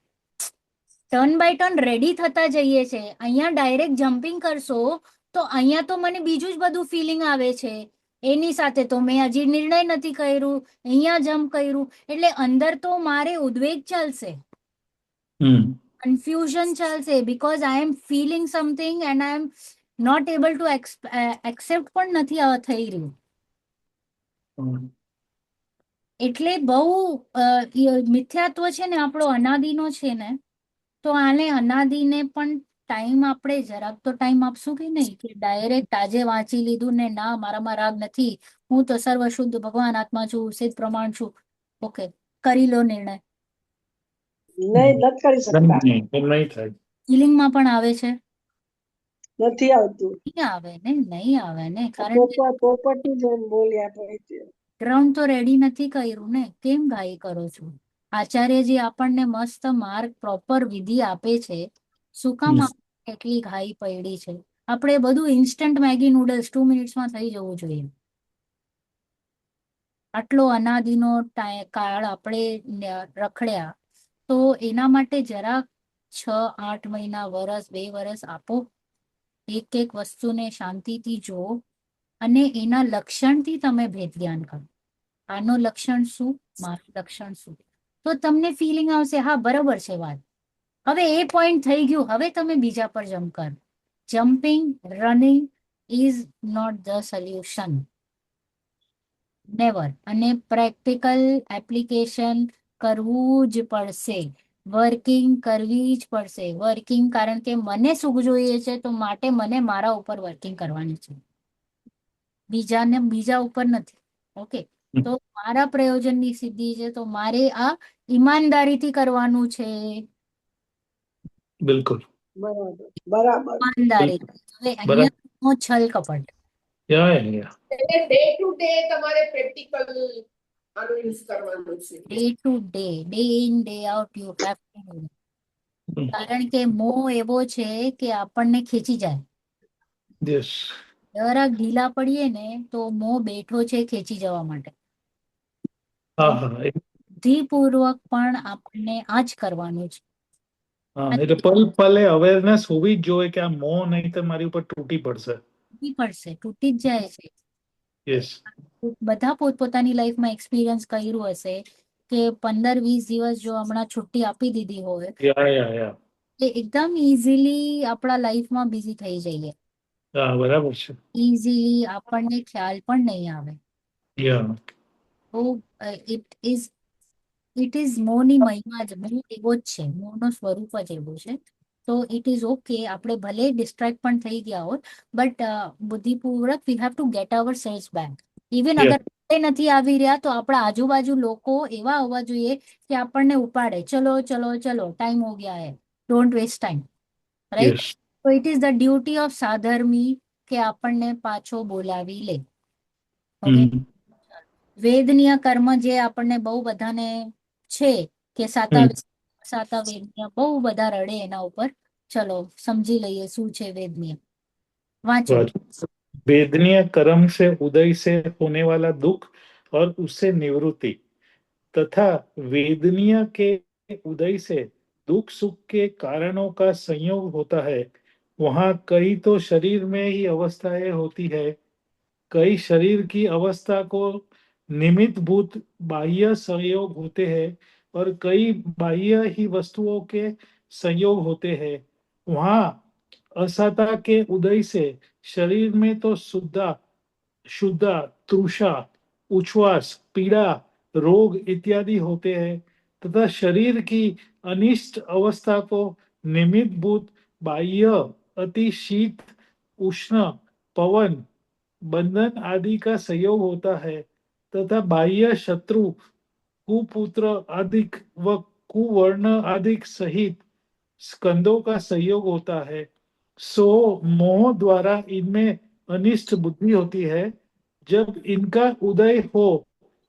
ટર્ન બાય ટર્ન રેડી થતા જઈએ છે. અહીંયા ડાયરેક્ટ જમ્પિંગ કરશો તો અહીંયા તો મને બીજું જ બધું ફિલિંગ આવે છે. એની સાથે તો મેં હજી નિર્ણય નથી કર્યું, અહીંયા જમ્પ કર્યું, એટલે અંદર તો મારે ઉદ્વેગ ચાલશે, કન્ફ્યુઝન ચાલશે, because I am feeling something and I am not able to accept પણ નથી થઈ રહ્યું. એટલે બહુ મિથ્યાત્વ છે ને આપણો અનાદિનો છે ને, તો આને અનાદિને પણ ટાઈમ આપણે જરાક તો ટાઈમ આપશું કે નહીં, કે ડાયરેક્ટ આજે વાંચી લીધું ને ના મારામાં રાગ નથી, હું તો સર્વ શુદ્ધ ભગવાન આત્મા છું, સિદ્ધ પ્રમાણ છું. ઓકે, કરી લો નિર્ણય. નહીં નથી કરી શકતા, નહીં થાય. ફિલિંગમાં પણ આવે છે, નથી આવતું. નહીં આવે ને, કારણ કે પોપટની જેમ બોલ્યા પછી ગ્રાઉન્ડ તો રેડી નથી કર્યું ને, કેમ ગાઈ કરો છો? આચાર્યજી આપણને મસ્ત માર્ગ પ્રોપર વિધિ આપે છે, શું કામ કેટલી ઘાઈ પડી છે. આપણે બધું ઇન્સ્ટન્ટ મેગી નૂડલ્સ 2 મિનિટ્સમાં થઈ જવું જોઈએ. આટલો અનાદિનો કાળ આપણે રખડ્યા, તો એના માટે જરાક 6-8 મહિના, વરસ, 2 વરસ આપો. એક એક વસ્તુને શાંતિથી જુઓ અને એના લક્ષણથી તમે ભેદ જ્ઞાન કરો. આનો લક્ષણ શું, મારું લક્ષણ શું, તો તમને ફિલિંગ આવશે હા બરાબર છે વાત. હવે એ પોઈન્ટ થઈ ગયું, હવે તમે બીજા પર જમ્પ કરો. Jumping, running is not the solution, never. અને પ્રેક્ટિકલ એપ્લિકેશન કરવું જ પડશે, વર્કિંગ કરવી જ પડશે. વર્કિંગ કારણ કે મને સુખ જોઈએ છે, તો માટે મને મારા ઉપર વર્કિંગ કરવાની છે, બીજા ઉપર નથી. ઓકે, તો મારા પ્રયોજનની સિદ્ધિ છે, તો મારે આ ઈમાનદારીથી કરવાનું છે. બિલકુલ બરાબર બરાબર. ઈમાનદારી. હવે બરાબર. અહીંયા નો છલ કપટ. યા એટલે ડે ટુ ડે તમારે પ્રેક્ટિકલ આનો યુઝ કરવાનો છે. Day to day, day in day out you have to do. કારણ કે મોહ એવો છે કે આપણને ખેંચી જાય. યસ. જરાક ઢીલા પડીએ ને તો મોહ બેઠો છે ખેંચી જવા માટે. હા હા બુદ્ધિપૂર્વક પણ આપણને આ જ કરવાનું છે. હા, એટલે પલ પલે અવેરનેસ હોવી જ જોઈએ કે આ મોહ નહીં તો મારી ઉપર તૂટી પડશે. તૂટી પડશે, તૂટી જ જાય છે. યસ. બધા પોતપોતાની લાઈફમાં એક્સપિરિયન્સ કર્યું હશે કે 15-20 દિવસ જો હમણાં છુટ્ટી આપી દીધી હોય, યા એ એકદમ ઇઝીલી આપણા લાઈફમાં બિઝી થઈ જઈએ. હા, બરાબર છે. ઇઝીલી આપણને ખ્યાલ પણ નહીં આવે. યા તો ઇટ ઇઝ મોહની મહિમા જ, મોહ એવો જ છે, મોહનું સ્વરૂપ જ એવું છે. તો ઇટ ઇઝ ઓકે, આપણે ભલે ડિસ્ટ્રેક્ટ પણ થઈ ગયા હોત, બટ બુદ્ધિપૂર્વક we have to get our cells back. Even yes અગર આપણે નથી આવી રહ્યા, તો આપણા આજુબાજુ લોકો એવા હોવા જોઈએ કે આપણને ઉપાડે, ચલો ચલો ચલો ટાઈમ હો ગયા હે, don't waste time, right? Yes. તો it is the duty of સાધર્મી કે આપણને પાછો બોલાવી લે. ઓકે, વેદનીય કર્મ જે આપણને બહુ બધાને છે કે સાતા વેદનીય બહુ બધા રડે એના ઉપર. ચલો સમજી લઈએ શું છે વેદનીય. વાંચો. वेदनीय कर्म से उदय से होने वाला दुख और उससे निवृत्ति तथा वेदनीय के उदय से दुख सुख के कारणों का संयोग होता है। वहाँ कई तो शरीर में ही अवस्थाएं होती है, कई शरीर की अवस्था को निमित्त भूत बाह्य संयोग होते हैं और कई बाह्य ही वस्तुओं के संयोग होते हैं। वहाँ असता के उदय से शरीर में तो शुद्धा, तृषा, उच्छ्वास, पीड़ा, रोग इत्यादि होते हैं तथा शरीर की अनिष्ट अवस्था को निमित्त भूत बाह्य अति शीत, उष्ण, पवन, बंधन आदि का संयोग होता है तथा बाह्य शत्रु, कुपुत्र आदि व कुवर्ण आदि सहित स्कंदों का संयोग होता है। सो मोह द्वारा इनमें अनिष्ट बुद्धि होती है। जब इनका उदय हो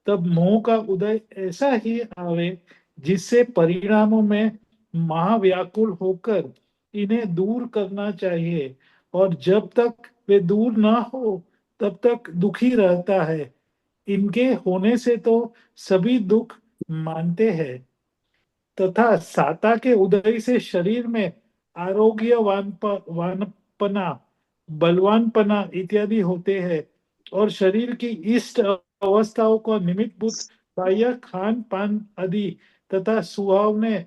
तब मोह का उदय ऐसा ही आवे जिससे परिणामों में महाव्याकुल होकर इन्हें दूर करना चाहिए और जब तक वे दूर ना हो तब तक दुखी रहता है। इनके होने से तो सभी दुख मानते हैं तथा साता के उदय से शरीर में वानपना, बलवानपना इत्यादि होते हैं और शरीर की इष्ट अवस्थाओं को निमित्तभूत बाह्य खान पान आदि तथा सुहावने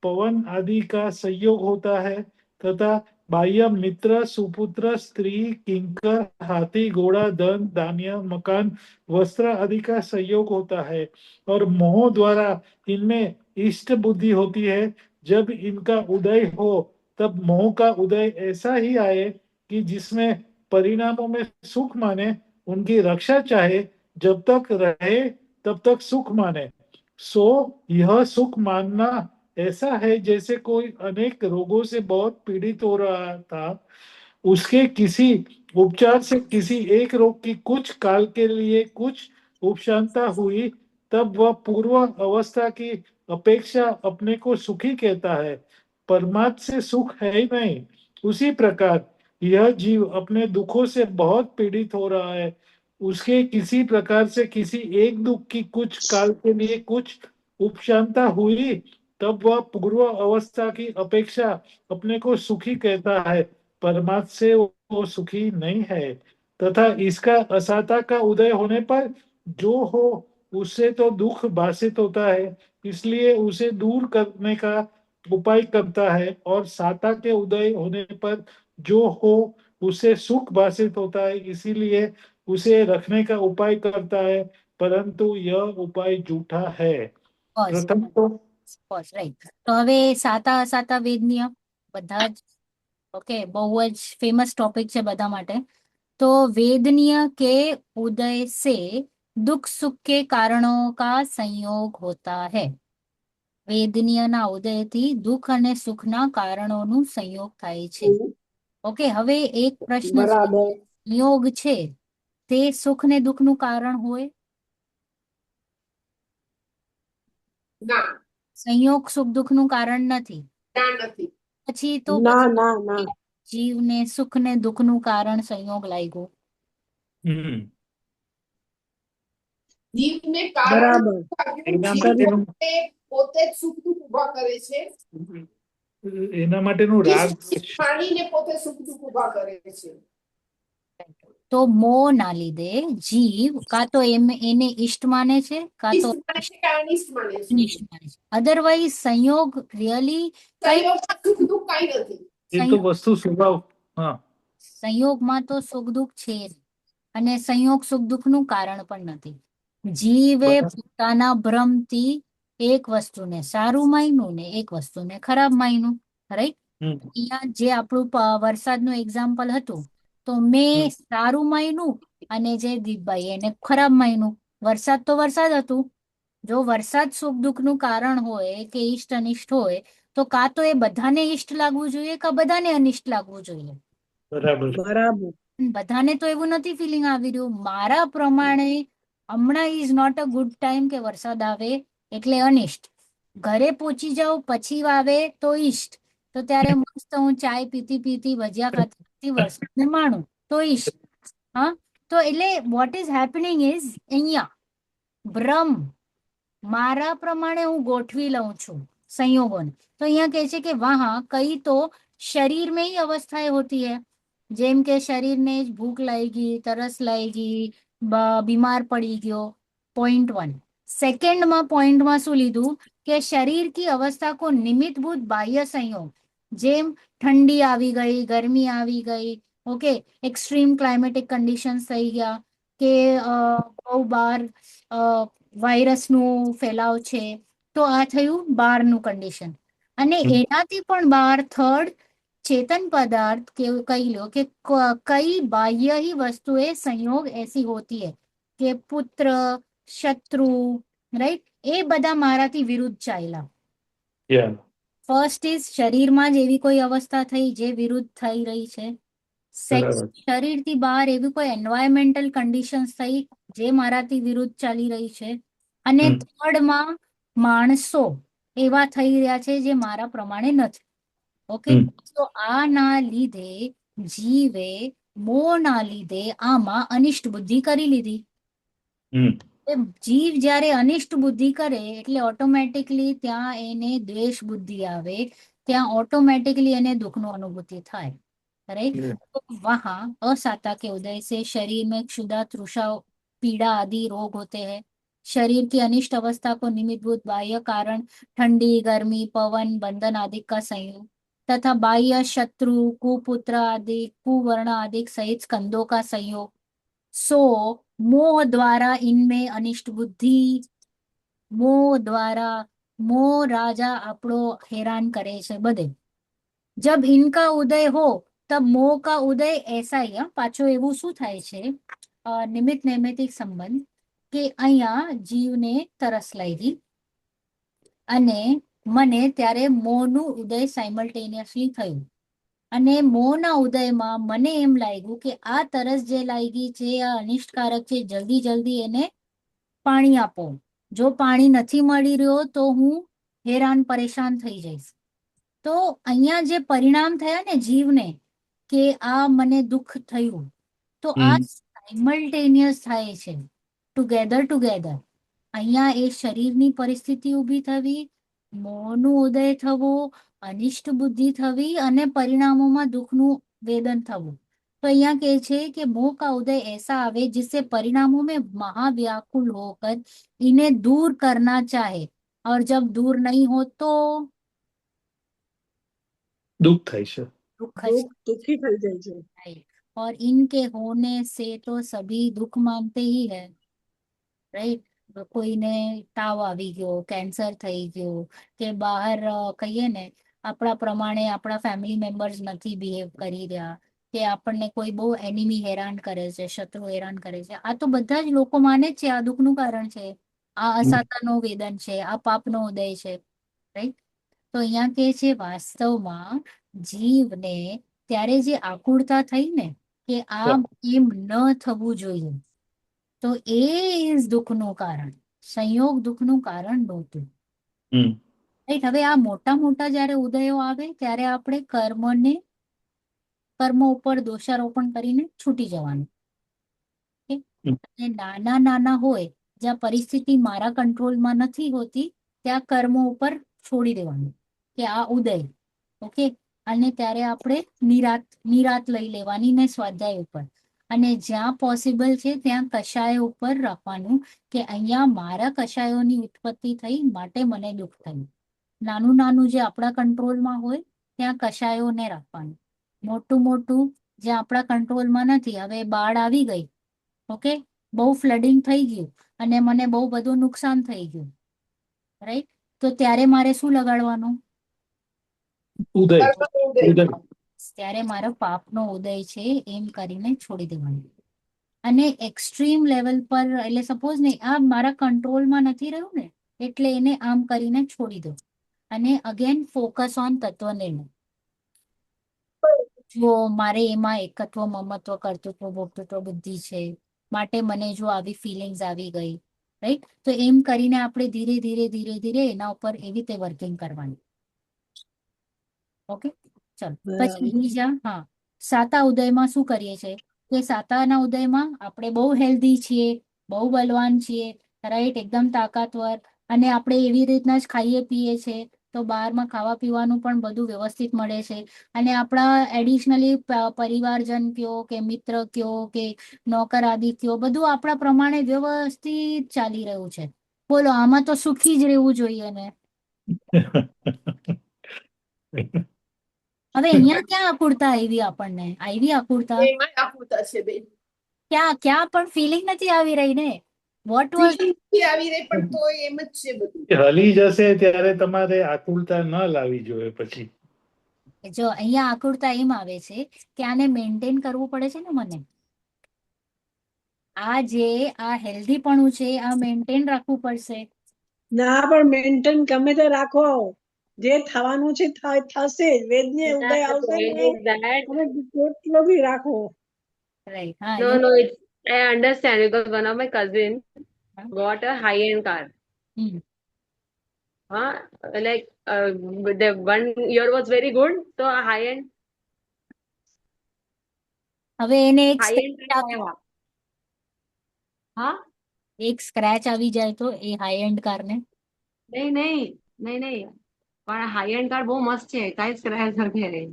पवन आदि का संयोग होता है तथा बाह्य मित्र, सुपुत्र, स्त्री, किंकर, हाथी, घोड़ा, धन, धान्य, मकान, वस्त्र आदि का संयोग होता है और मोह द्वारा इनमें इष्ट बुद्धि होती है। जब इनका उदय हो तब मोह का उदय ऐसा ही आए कि जिसमें परिणामों में सुख माने, उनकी रक्षा चाहे, जब तक रहे तब तक सुख माने। सो यह सुख मानना ऐसा है जैसे कोई अनेक रोगों से बहुत पीड़ित हो रहा था, उसके किसी उपचार से किसी एक रोग की कुछ काल के लिए कुछ उपशांता हुई, तब वह पूर्व अवस्था की अपेक्षा अपने को सुखी कहता है। परमात्म से सुख है ही नहीं उसी प्रकार यह जीव अपने दुखों से बहुत पीड़ित हो रहा है। उसके किसी प्रकार से किसी एक दुख की कुछ काल के लिए कुछ उपशांता हुई, तब वह पूर्व अवस्था की अपेक्षा अपने को सुखी कहता है, परमात्मा से वो सुखी नहीं है। तथा इसका असाता का उदय होने पर जो हो उससे तो दुख भाषित होता है, इसलिए उसे दूर करने का उपाय करता है, और साता के उदय होने पर जो हो उससे सुख भाषित होता है, इसीलिए उसे रखने का उपाय करता है, परंतु यह उपाय झूठा है। Pause. प्रथम तो Pause. Right. તો હવે સાતા અસાતા વેદનીય બધા જ ઓકે બહુ જ ફેમસ ટોપિક છે બધા માટે. तो वेदनीय के उदय से दुख सुख के कारणों का संयोग होता है. વેદનીયના ઉદયથી દુઃખ અને સુખના કારણોનું સંયોગ થાય છે. ઓકે, હવે એક પ્રશ્ન છે, બરાબર. સંયોગ છે તે સુખ ને દુઃખનું કારણ હોય? ના, સંયોગ સુખ દુઃખનું કારણ નથી. ના નથી. પછી તો ના પછી ના ના જીવને સુખ ને દુઃખનું કારણ સંયોગ લાગ્યો. જીવને કારણ બરાબર. લાગ્યું, એના જીવ માટેનું પોતે જ સુખ દુઃખ ઊભા કરે છે. એના માટેનું રાગ ઈષ્ટ માનીને પોતે સુખ દુઃખ ઊભા કરે છે. તો મોહના લીધે જીવ કાં તો એને ઈષ્ટ માને છે કાં તો ઈષ્ટ માને છે કે અનિષ્ટ માને છે. અનિષ્ટ માને છે. અધરવાઇઝ સંયોગ રિયલી કઈ સંયોગમાં સુખ દુઃખ કઈ નથી. એ તો વસ્તુ સ્વભાવ. હા, સંયોગમાં તો સુખ દુઃખ છે જ. અને સંયોગ સુખ દુઃખનું કારણ પણ નથી. જીવે બરાબર. પોતાના ભ્રમથી એક વસ્તુને સારું માન્યું ને એક વસ્તુને ખરાબ માન્યું, રાઈટ? અહીંયા જે આપણું વરસાદનું એક્ઝામ્પલ હતું, તો મેં સારું માન્યું અને જે દીપભાઈ એને ખરાબ માન્યું. વરસાદ તો વરસાદ હતું. જો વરસાદ સુખ દુઃખનું કારણ હોય કે ઈષ્ટ અનિષ્ટ હોય, તો કાં તો એ બધાને ઈષ્ટ લાગવું જોઈએ કાં બધાને અનિષ્ટ લાગવું જોઈએ. બરાબર. બરાબર. બધાને તો એવું નથી ફિલિંગ આવી રહ્યું. મારા પ્રમાણે હમણાં is not a good time કે વરસાદ આવે એટલે અનિષ્ટ. ઘરે પહોંચી જાઉં પછી આવે તો ઈષ્ટ. તો ત્યારે મસ્ત હું ચાય પીતી પીતી ભજીયા ખાતી ખાતી વરસાદને માણું તો ઈષ્ટ. હા, તો એટલે વોટ ઇઝ હેપનિંગ ઇઝ અહીંયા ભ્રમ મારા પ્રમાણે હું ગોઠવી લઉં છું સંયોગોને. તો અહીંયા કહે છે કે વહાં કઈ તો શરીર में ही अवस्थाएं होती है. જેમ કે શરીરને જ ભૂખ લાગી, તરસ લાગી, બીમાર પડી ગયો, .1. સેકન્ડમાં પોઈન્ટમાં શું લીધું કે શરીર की अवस्था को निमित्तभूत बाह्य संयोग, જેમ ઠંડી આવી ગઈ, ગરમી આવી ગઈ, ઓકે, એક્સ્ટ્રીમ ક્લાઇમેટિક કન્ડિશન્સ થઈ ગયા, કે બહુ બહાર વાયરસનું ફેલાવ છે, તો આ થયું બહારનું કન્ડિશન. અને એનાથી પણ બહાર થર્ડ चेतन पदार्थ के कई लो कि कई बाह्य ही वस्तुएं संयोग ऐसी होती है कि पुत्र शत्रु राइट એ બધા મારાથી વિરુદ્ધ ચાલ્યા. ફર્સ્ટ ઇઝ શરીરમાં જ એવી કોઈ અવસ્થા થઈ જે વિરુદ્ધ થઈ રહી છે. સેકન્ડ, શરીરથી બહાર એવી કોઈ એન્વાયરમેન્ટલ કન્ડિશન્સ થઈ જે મારાથી વિરુદ્ધ ચાલી રહી છે. અને થર્ડમાં માણસો એવા થઈ રહ્યા છે જે મારા પ્રમાણે નથી. ઓકે, તો આના લીધે જીવે મોહના લીધે આમાં અનિષ્ટ બુદ્ધિ કરી લીધી. જીવ જ્યારે અનિષ્ટ બુદ્ધિ કરે એટલે ઓટોમેટિકલી ત્યાં એને દ્વેષ બુદ્ધિ આવે, ત્યાં ઓટોમેટિકલી એને દુઃખનો અનુભૂતિ થાય, राइट? तो वहां असाता के उदय से शरीर में क्षुधा तृषा पीड़ा आदि रोग होते हैं. शरीर की अनिष्ट अवस्था को निमित्तभूत बाह्य कारण ठंडी गर्मी पवन बंधन आदि का संयोग तथा बाह्य शत्रु कुपुत्र आदि कुवर्ण आदि सहित स्कंदों का संयोग. सो मोह द्वारा इनमें अनिष्ट बुद्धि, मोह द्वारा मोह राजा આપણો हैरान करे છે બધે. जब इनका उदय हो तब मोह का उदय ऐसा ही. પાછો એવું શું થાય છે નિમિત્ત નૈમિત્તિક સંબંધ કે અહીંયા જીવને તરસ લાગી અને મને ત્યારે મોહનું ઉદય સાયમલ્ટેનિયસલી થયું. અને મોહના ઉદયમાં મને એમ લાગ્યું કે આ તરસ જે લાગી છે આ અનિષ્ટકારક છે, જલ્દી જલ્દી એને પાણી આપો. જો પાણી નથી મળી રહ્યો તો હું હેરાન પરેશાન થઈ જઈશ. તો અહીંયા જે પરિણામ થયા ને જીવને કે આ મને દુઃખ થયું, તો આ હમ. સાયમલ્ટેનિયસ થાય છે, ટુગેધર. અહીંયા એ શરીરની પરિસ્થિતિ ઊભી થવી, મોહનું ઉદય થવો, અનિષ્ટ બુદ્ધિ થવી અને પરિણામોમાં દુઃખનું વેદન થવું. तो यहाँ कहे छे कि मोह का उदय ऐसा आवे जिससे परिणामों में महाव्याकुल होकर इन्हें दूर करना चाहे, और जब दूर नहीं हो तो દુઃખ થાય છે. दुख દુઃખી થઈ જાય છે. है, और इनके होने से तो सभी दुख मानते ही है, રાઈટ. કોઈને તાવ આવી ગયો, કેન્સર થઈ ગયો, કે બહાર કહીએ ને આપણા પ્રમાણે આપણા ફેમિલી મેમ્બર્સ નથી બિહેવ કરી રહ્યા, કે આપણને કોઈ બહુ એનિમી હેરાન કરે છે, શત્રુ હેરાન કરે છે, આ તો બધા જ લોકો માને જ છે આ દુઃખનું કારણ છે, આ અસાતાનો વેદન છે, આ પાપનો ઉદય છે, રાઈટ. તો અહીંયા કે છે વાસ્તવમાં જીવને ત્યારે જે આકુળતા થઈ ને કે આ એમ ન થવું જોઈએ, તો એ ઇઝ દુઃખનું કારણ, સંયોગ દુઃખનું કારણ નહોતું, હમ. રાઈટ. હવે આ મોટા મોટા જ્યારે ઉદયો આવે ત્યારે આપણે કર્મ ઉપર દોષારોપણ કરીને છૂટી જવાનું. Okay? હમ. અને નાના નાના હોય જ્યાં પરિસ્થિતિ મારા કંટ્રોલમાં નથી હોતી ત્યાં કર્મો ઉપર છોડી દેવાનું કે આ ઉદય, ઓકે. અને ત્યારે આપણે નિરાત લઈ લેવાની ને સ્વાધ્યાય ઉપર, અને જ્યાં પોસિબલ છે ત્યાં કષાય ઉપર રાખવાનું કે અહીંયા મારા કષાયોની ઉત્પત્તિ થઈ માટે મને દુઃખ થયું. નાનું નાનું જે આપણા કંટ્રોલમાં હોય ત્યાં કષાયોને રાખવાનું, મોટું જે આપણા કંટ્રોલમાં નથી, હવે બાળ આવી ગઈ, ઓકે, બહુ ફ્લડિંગ થઈ ગયું અને મને બહુ બધું નુકસાન થઈ ગયું, રાઈટ. તો ત્યારે મારે શું લગાડવાનું? ઉદય. ઉદય. ત્યારે મારો પાપનો ઉદય છે એમ કરીને છોડી દેવાનું. અને એક્સ્ટ્રીમ લેવલ પર, એટલે સપોઝ ને આ મારા કંટ્રોલમાં નથી રહ્યું ને એટલે એને આમ કરીને છોડી દો, અને અગેન ફોકસ ઓન તત્વનિર્ણય. જો મારે એમાં એકત્વ, મમત્વ, કર્તૃત્વ, ભોક્તૃત્વ બુદ્ધિ છે માટે મને જો આવી ફિલિંગ્સ આવી ગઈ, રાઈટ. તો એમ કરીને આપણે ધીરે ધીરે એના ઉપર એવી રીતે વર્કિંગ કરવાની. ઓકે, ચલો. પછી બીજા, હા, સાતા ઉદયમાં શું કરીએ છીએ કે સાતાના ઉદયમાં આપણે બહુ હેલ્ધી છીએ, બહુ બલવાન છીએ, રાઈટ, એકદમ તાકાતવર, અને આપણે એવી રીતના જ ખાઈએ પીએ છીએ, તો બહારમાં ખાવા પીવાનું પણ બધું વ્યવસ્થિત મળે છે, અને આપણા એડિશનલી પરિવારજન કયો કે મિત્ર કયો કે નોકર આદિ કયો બધું આપણા પ્રમાણે વ્યવસ્થિત ચાલી રહ્યું છે. બોલો, આમાં તો સુખી જ રહેવું જોઈએ ને. હવે અહીંયા ક્યાં આકુળતા આવી આપણને? આવી આકુળતા એમાં આકૃતા છે બેન. ક્યાં પણ ફિલિંગ નથી આવી રહી ને. વોટ વોઝ Feeling નથી આવી રહી પણ તો એમ જ છે બધું. હલી જશે ત્યારે તમારે આકુળતા ન લાવી જોઈએ પછી. જો અહીંયા આકુળતા એમ આવે છે કે આને મેન્ટેન કરવું પડે છે ને મને. આ હેલ્ધીપણું છે આ મેન્ટેન રાખવું પડશે. ના પણ મેન્ટેન ગમે તે રાખો, જે થવાનું છે થશે જ. વેદને ઉદય The આવશે point ને is that તમે કેટલો બી રાખો. રાઈટ. હા, no, I understand because one of my cousins Huh? got a high-end car. Hmm. Like the 1 year was very good, so a high-end હવે એને એક high-end scratch car. हाँ એક સ્ક્રેચ આવી જાય તો એ હાઈ એન્ડ કારને नहीं પણ high-end car બહુ મસ્ત છે, કાંઈ scratch નથી રહી.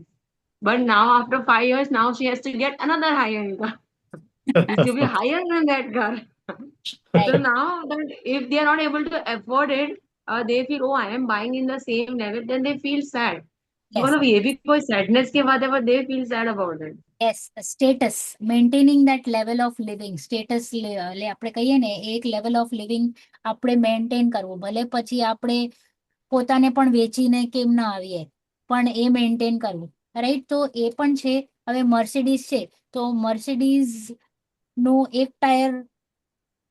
But now after 5 years, now she has to get another high-end car. It will be higher than that car. So now that if they are not able to afford it, they feel, oh, I am buying in the same level, then they feel sad. मतलब ये भी कोई sadness के बाद है, but they feel sad about it. Yes, status, maintaining that level of living, status એટલે આપણે કહીએ ને એક લેવલ ઓફ લિવિંગ આપણે મેન્ટેન કરવું, ભલે પછી આપણે પોતાને પણ વેચીને કેમ ના આવીએ પણ એ મેન્ટેન કરવું, રાઈટ. તો એ પણ છે. હવે મર્સિડીઝ છે તો મર્સિડીઝ નું એક ટાયર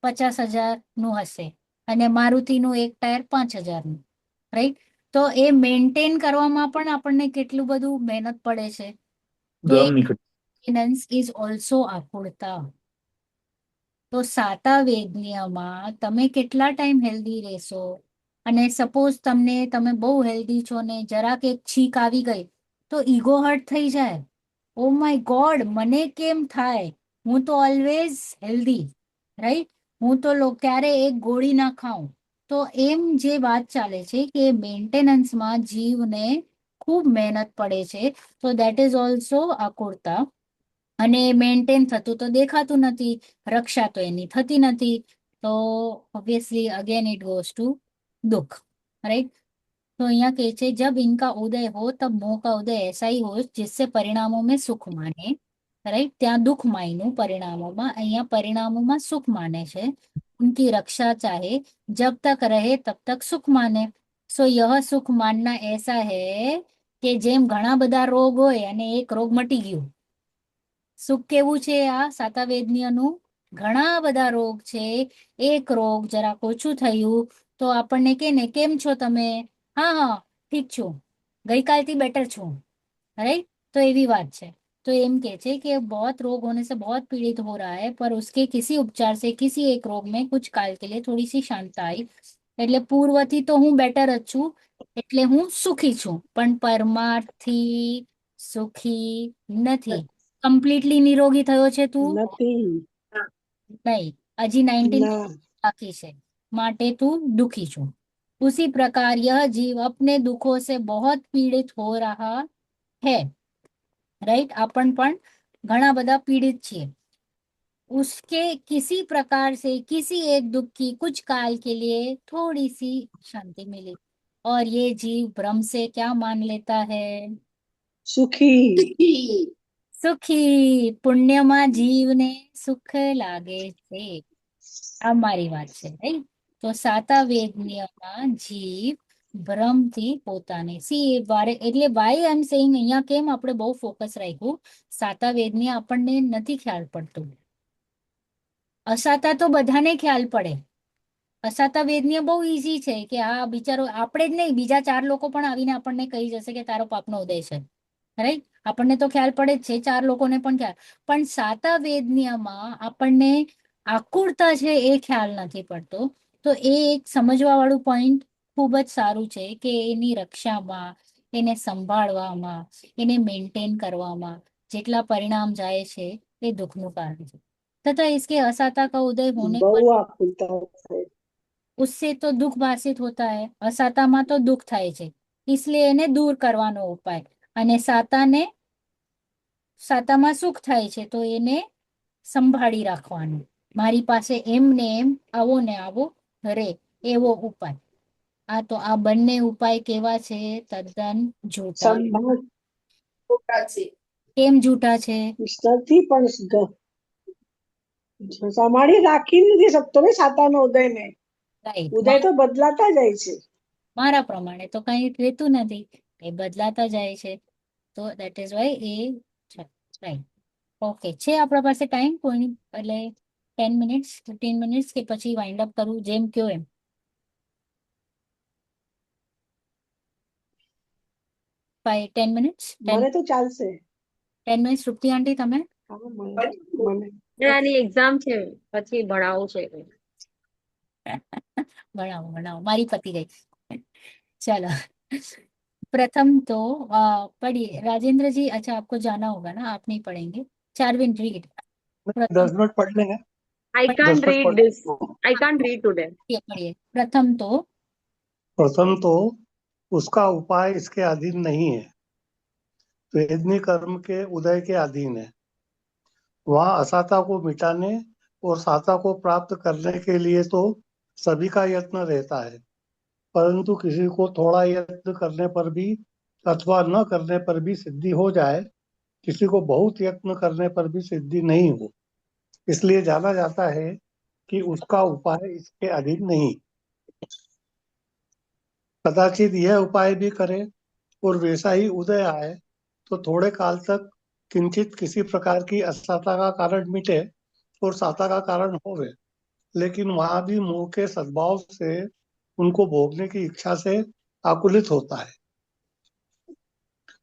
50,000 નું હશે અને મારુતિનું એક ટાયર 5,000 નું, રાઈટ. તો એ મેન્ટેન કરવામાં પણ આપણને કેટલું બધું મહેનત પડે છે. તો દમ નીકળે. મેન્ટેનન્સ ઇઝ ઓલ્સો આકુળતા. તો સાતા વેદન્યમાં તમે કેટલા ટાઈમ હેલ્ધી રહેશો, અને સપોઝ તમે બહુ હેલ્ધી છો ને જરાક એક છીક આવી ગઈ તો ઈગો હર્ટ થઈ જાય. ઓ માય ગોડ, મને કેમ થાય, હું તો ઓલવેઝ હેલ્ધી, રાઈટ, હું તો ક્યારે એક ગોળી ના ખાઉં. તો એમ જે વાત ચાલે છે કે મેન્ટેનન્સમાં જીવને ખૂબ મહેનત પડે છે, તો દેટ ઇઝ ઓલ્સો આકુળતા. અને મેન્ટેન થતું તો દેખાતું નથી, રક્ષા તો એની થતી નથી, તો obviously again it goes to दुख, राइट. तो यहाँ कहे छे जब इनका उदय हो तब मोह का उदय ऐसा ही हो जिससे परिणामों में सुख माने, राइट. ત્યાં દુઃખ માયનું પરિણામોમાં, અહીંયા પરિણામોમાં સુખ માને છે. उनकी रक्षा चाहे जब तक रहे तब तक सुख माने. सो यह सुख मानना ऐसा है કે જેમ ઘણા બધા રોગ હોય અને એક રોગ મટી ગયું. સુખ કેવું છે આ સાતાવેદનીયનું? ઘણા બધા રોગ છે, એક રોગ જરાક ઓછું થયું તો આપણને કે ને કેમ છો તમે, हाँ हाँ ठीक છું, ગઈકાલથી બેટર છું, राइट. तो એવી વાત છે. तो એમ કે છે कि बहुत रोग होने से बहुत पीड़ित हो रहा है पर उसके किसी उपचार से किसी एक रोग में कुछ काल के लिए थोड़ी सी शांति आई, એટલે પૂર્વથી તો હું બેટર જ છું, એટલે હું સુખી છું, પણ પરમાર્થથી સુખી નથી. કમ્પ્લીટલી નિરોગી થયો છે તું નથી. नहीं, अजी 19 ના. बाकी છે, માટે તું दुखी છું. उसी प्रकार यह जीव अपने दुखों से बहुत पीड़ित हो रहा है, राइट. अपन पण घણા બધા पीड़ित છીએ. उसके किसी प्रकार से किसी एक दुख की कुछ काल के लिए थोड़ी सी शांति मिली और ये जीव भ्रम से क्या मान लेता है, સુખી. સુખી. પુણ્યમાં જીવને સુખ લાગે છે, આ મારી વાત છે, રાઈટ. તો સાતા વેદનીયમાં જીવ ભ્રમથી પોતાને વારે, એટલે વાય આઈ એમ સેઇંગ, અહીંયા કેમ આપણે બહુ ફોકસ રાખ્યું, સાતા વેદનીય આપણને નથી ખ્યાલ પડતું. અસાતા તો બધાને ખ્યાલ પડે. અસાતા વેદનીય બહુ ઈઝી છે કે આ બિચારો, આપણે જ નહીં બીજા 4 લોકો પણ આવીને આપણને કહી જશે કે તારો પાપનો ઉદય છે, રાઈટ. આપણને તો ખ્યાલ પડે જ છે, 4 લોકોને પણ ખ્યાલ. પણ સાતા વેદનીયમાં આપણને આકુળતા છે એ ખ્યાલ નથી પડતો. તો એ એક સમજવા વાળું પોઈન્ટ ખૂબ જ સારું છે કે એની રક્ષામાં, એને સંભાળવામાં, એને મેન્ટેન કરવામાં જેટલા પરિણામ જાય છે એ દુઃખનું કારણ છે. तथा इसके असाता का उदय होने બહુ पर આકુલતા થાય. उससे तो दुख भाषित होता है. અસાતામાં તો દુઃખ થાય છે, इसलिए એને દૂર કરવાનો ઉપાય. અને સાતામાં સુખ થાય છે તો એને સંભાળી રાખવાનું. મારી પાસે એમ ને એમ, આવો ને આવો રે, એવો ઉપાય. આ તો આ બંને ઉપાય કેવા છે? તદ્દન જૂઠા. સંભાળ ખોટા છે. કેમ જૂઠા છે? નથી પણ સંભાળી રાખી નથી શકતો ને સાતાનો ઉદયને. રાઈટ. ઉદય તો બદલાતા જાય છે. મારા પ્રમાણે તો કઈ રહેતું નથી, એ બદલાતા જાય છે. તો દેટ ઇઝ વાય એ છે, રાઈટ. ઓકે, છે આપણા પાસે ટાઈમ કોઈની, એટલે 10 મિનિટ્સ 15 મિનિટ્સ કે પછી વાઇન્ડ અપ કરું, જેમ કયો એમ. 10 મિનિટ્સ, મને તો ચાલશે. 10 મિનિટ્સ. તૃપ્તિ આંટી તમે? હા, મને આની એક્ઝામ છે, પછી ભણાવવું છે. ભણાવો ભણાવો, મારી પતી ગઈ. चलो, प्रथम तो पढ़िए राजेंद्र जी. अच्छा, आपको जाना होगा ना, आप नहीं पढ़ेंगे. चारविन रीड. 10 मिनट पढ़ लेंगे. I can't 10 मिनट read पढ़ this. I can't read today. पढ़िए. प्रथम तो उसका उपाय इसके अधीन नहीं है, वेदनी कर्म के उदय के अधीन है. वहाँ असाता को मिटाने और साता को प्राप्त करने के लिए तो सभी का यत्न रहता है, परंतु किसी को थोड़ा यत्न करने पर भी अथवा न करने पर भी सिद्धि हो जाए, किसी को बहुत यत्न करने पर भी सिद्धि नहीं हो. इसलिए जाना जाता है कि उसका उपाय इसके अधीन नहीं. कदाचित यह उपाय भी करे और वैसा ही उदय आए तो थोड़े काल तक किंचित किसी प्रकार की असाता का कारण मिटे और साता का कारण होवे, लेकिन वहां भी मोह के सद्भाव से उनको भोगने की इच्छा से आकुलित होता है.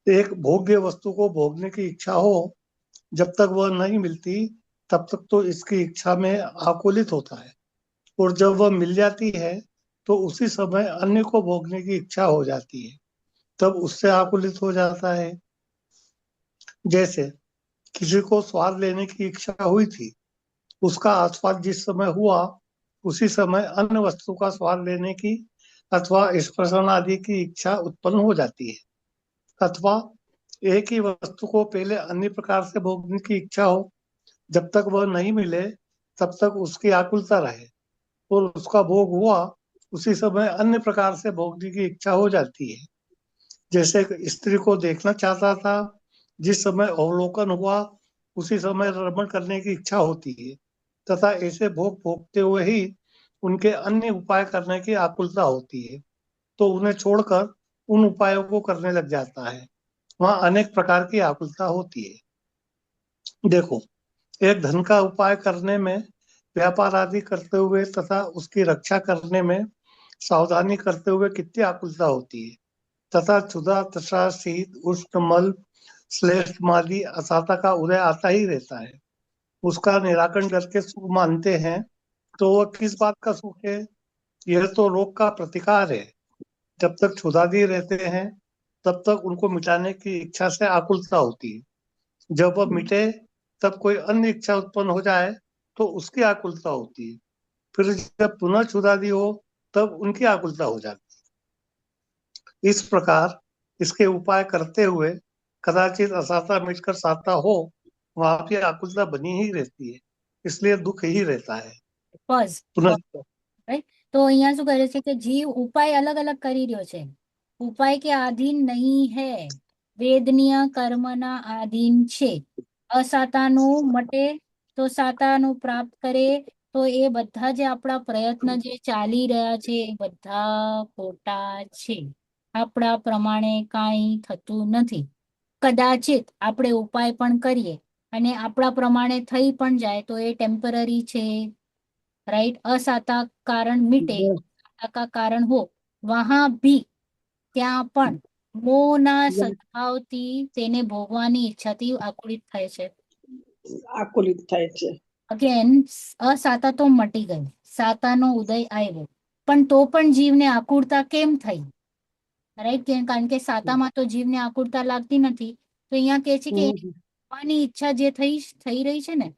एक भोग्य वस्तु को भोगने की इच्छा हो, जब तक वह नहीं मिलती तब तक तो इसकी इच्छा में आकुलित होता है, और जब वह मिल जाती है तो उसी समय अन्य को भोगने की इच्छा हो जाती है, तब उससे आकुलित हो जाता है। जैसे किसी को स्वाद लेने की इच्छा हुई थी, उसका आस्वाद जिस समय हुआ उसी समय अन्य वस्तु का स्वाद लेने की अथवा स्पर्शन आदि की इच्छा उत्पन्न हो जाती है। अथवा एक ही वस्तु को पहले अन्य प्रकार से भोगने की इच्छा हो, जब तक वह नहीं मिले तब तक उसकी आकुलता रहे, और उसका भोग हुआ उसी समय अन्य प्रकार से भोगने की इच्छा हो जाती है। जैसे स्त्री को देखना चाहता था, जिस समय अवलोकन हुआ उसी समय रमण करने की इच्छा होती है, तथा ऐसे भोग भोगते हुए ही उनके अन्य उपाय करने की आकुलता होती है, तो उन्हें छोड़कर उन उपायों को करने लग जाता है। वहाँ अनेक प्रकार की आकुलता होती है। देखो, एक धन का उपाय करने में, व्यापार आदि करते हुए तथा उसकी रक्षा करने में सावधानी करते हुए कितनी आकुलता होती है, तथा क्षुधा, तृषा, शीत, उष्ण, मल, श्लेष्म आदि असाता का उदय आता ही रहता है। उसका निराकरण करके सुख मानते हैं, तो वह किस बात का सुख है? यह तो रोग का प्रतिकार है। जब तक क्षुधादि रहते हैं तब तक उनको मिटाने की इच्छा से आकुलता होती है। जब वह मिटे तब कोई अन्य इच्छा उत्पन्न हो जाए तो उसकी आकुलता होती है। फिर जब पुनः क्षुधादि हो तब उनकी आकुलता हो जाती है। इस प्रकार इसके उपाय करते हुए कदाचित असाता मिटकर साता हो, वहां भी आकुलता बनी ही रहती है, इसलिए दुख ही रहता है। પઝ पुनः રાઈટ. તો અહીંયા શું કરે છે કે જીવ ઉપાય અલગ અલગ કરી રહ્યો છે, ઉપાય કે આધીન નહીં હે, વેદનીય કર્મના આધીન છે. અસાતાનું મટે તો સાતાનું પ્રાપ્ત કરે, તો એ બધા જે આપણા પ્રયત્ન જે ચાલી રહ્યા છે એ બધા ખોટા છે. આપણા પ્રમાણે કાંઈ થતું નથી. કદાચિત આપણે ઉપાય પણ કરીએ અને આપણા પ્રમાણે થઈ પણ જાય તો એ ટેમ્પરરી છે, राइट. असाता कारण मिटे, साता का कारण हो, वहां भी ત્યાં પણ મોહના સદભાવથી તેને ભોગવાની ઈચ્છાથી આકુલિત થાય છે. આકુલિત થાય છે. અગેન અસાતા તો મટી ગઈ, સાતાનો ઉદય આવ્યો, પણ તો પણ જીવને આકુળતા કેમ થઈ? રાઈટ. કારણ કે સાતામાં તો જીવને આકુળતા લાગતી નથી, તો અહીંયા કહે છે કે ભોગવાની ઈચ્છા જે થઈ રહી છે ને,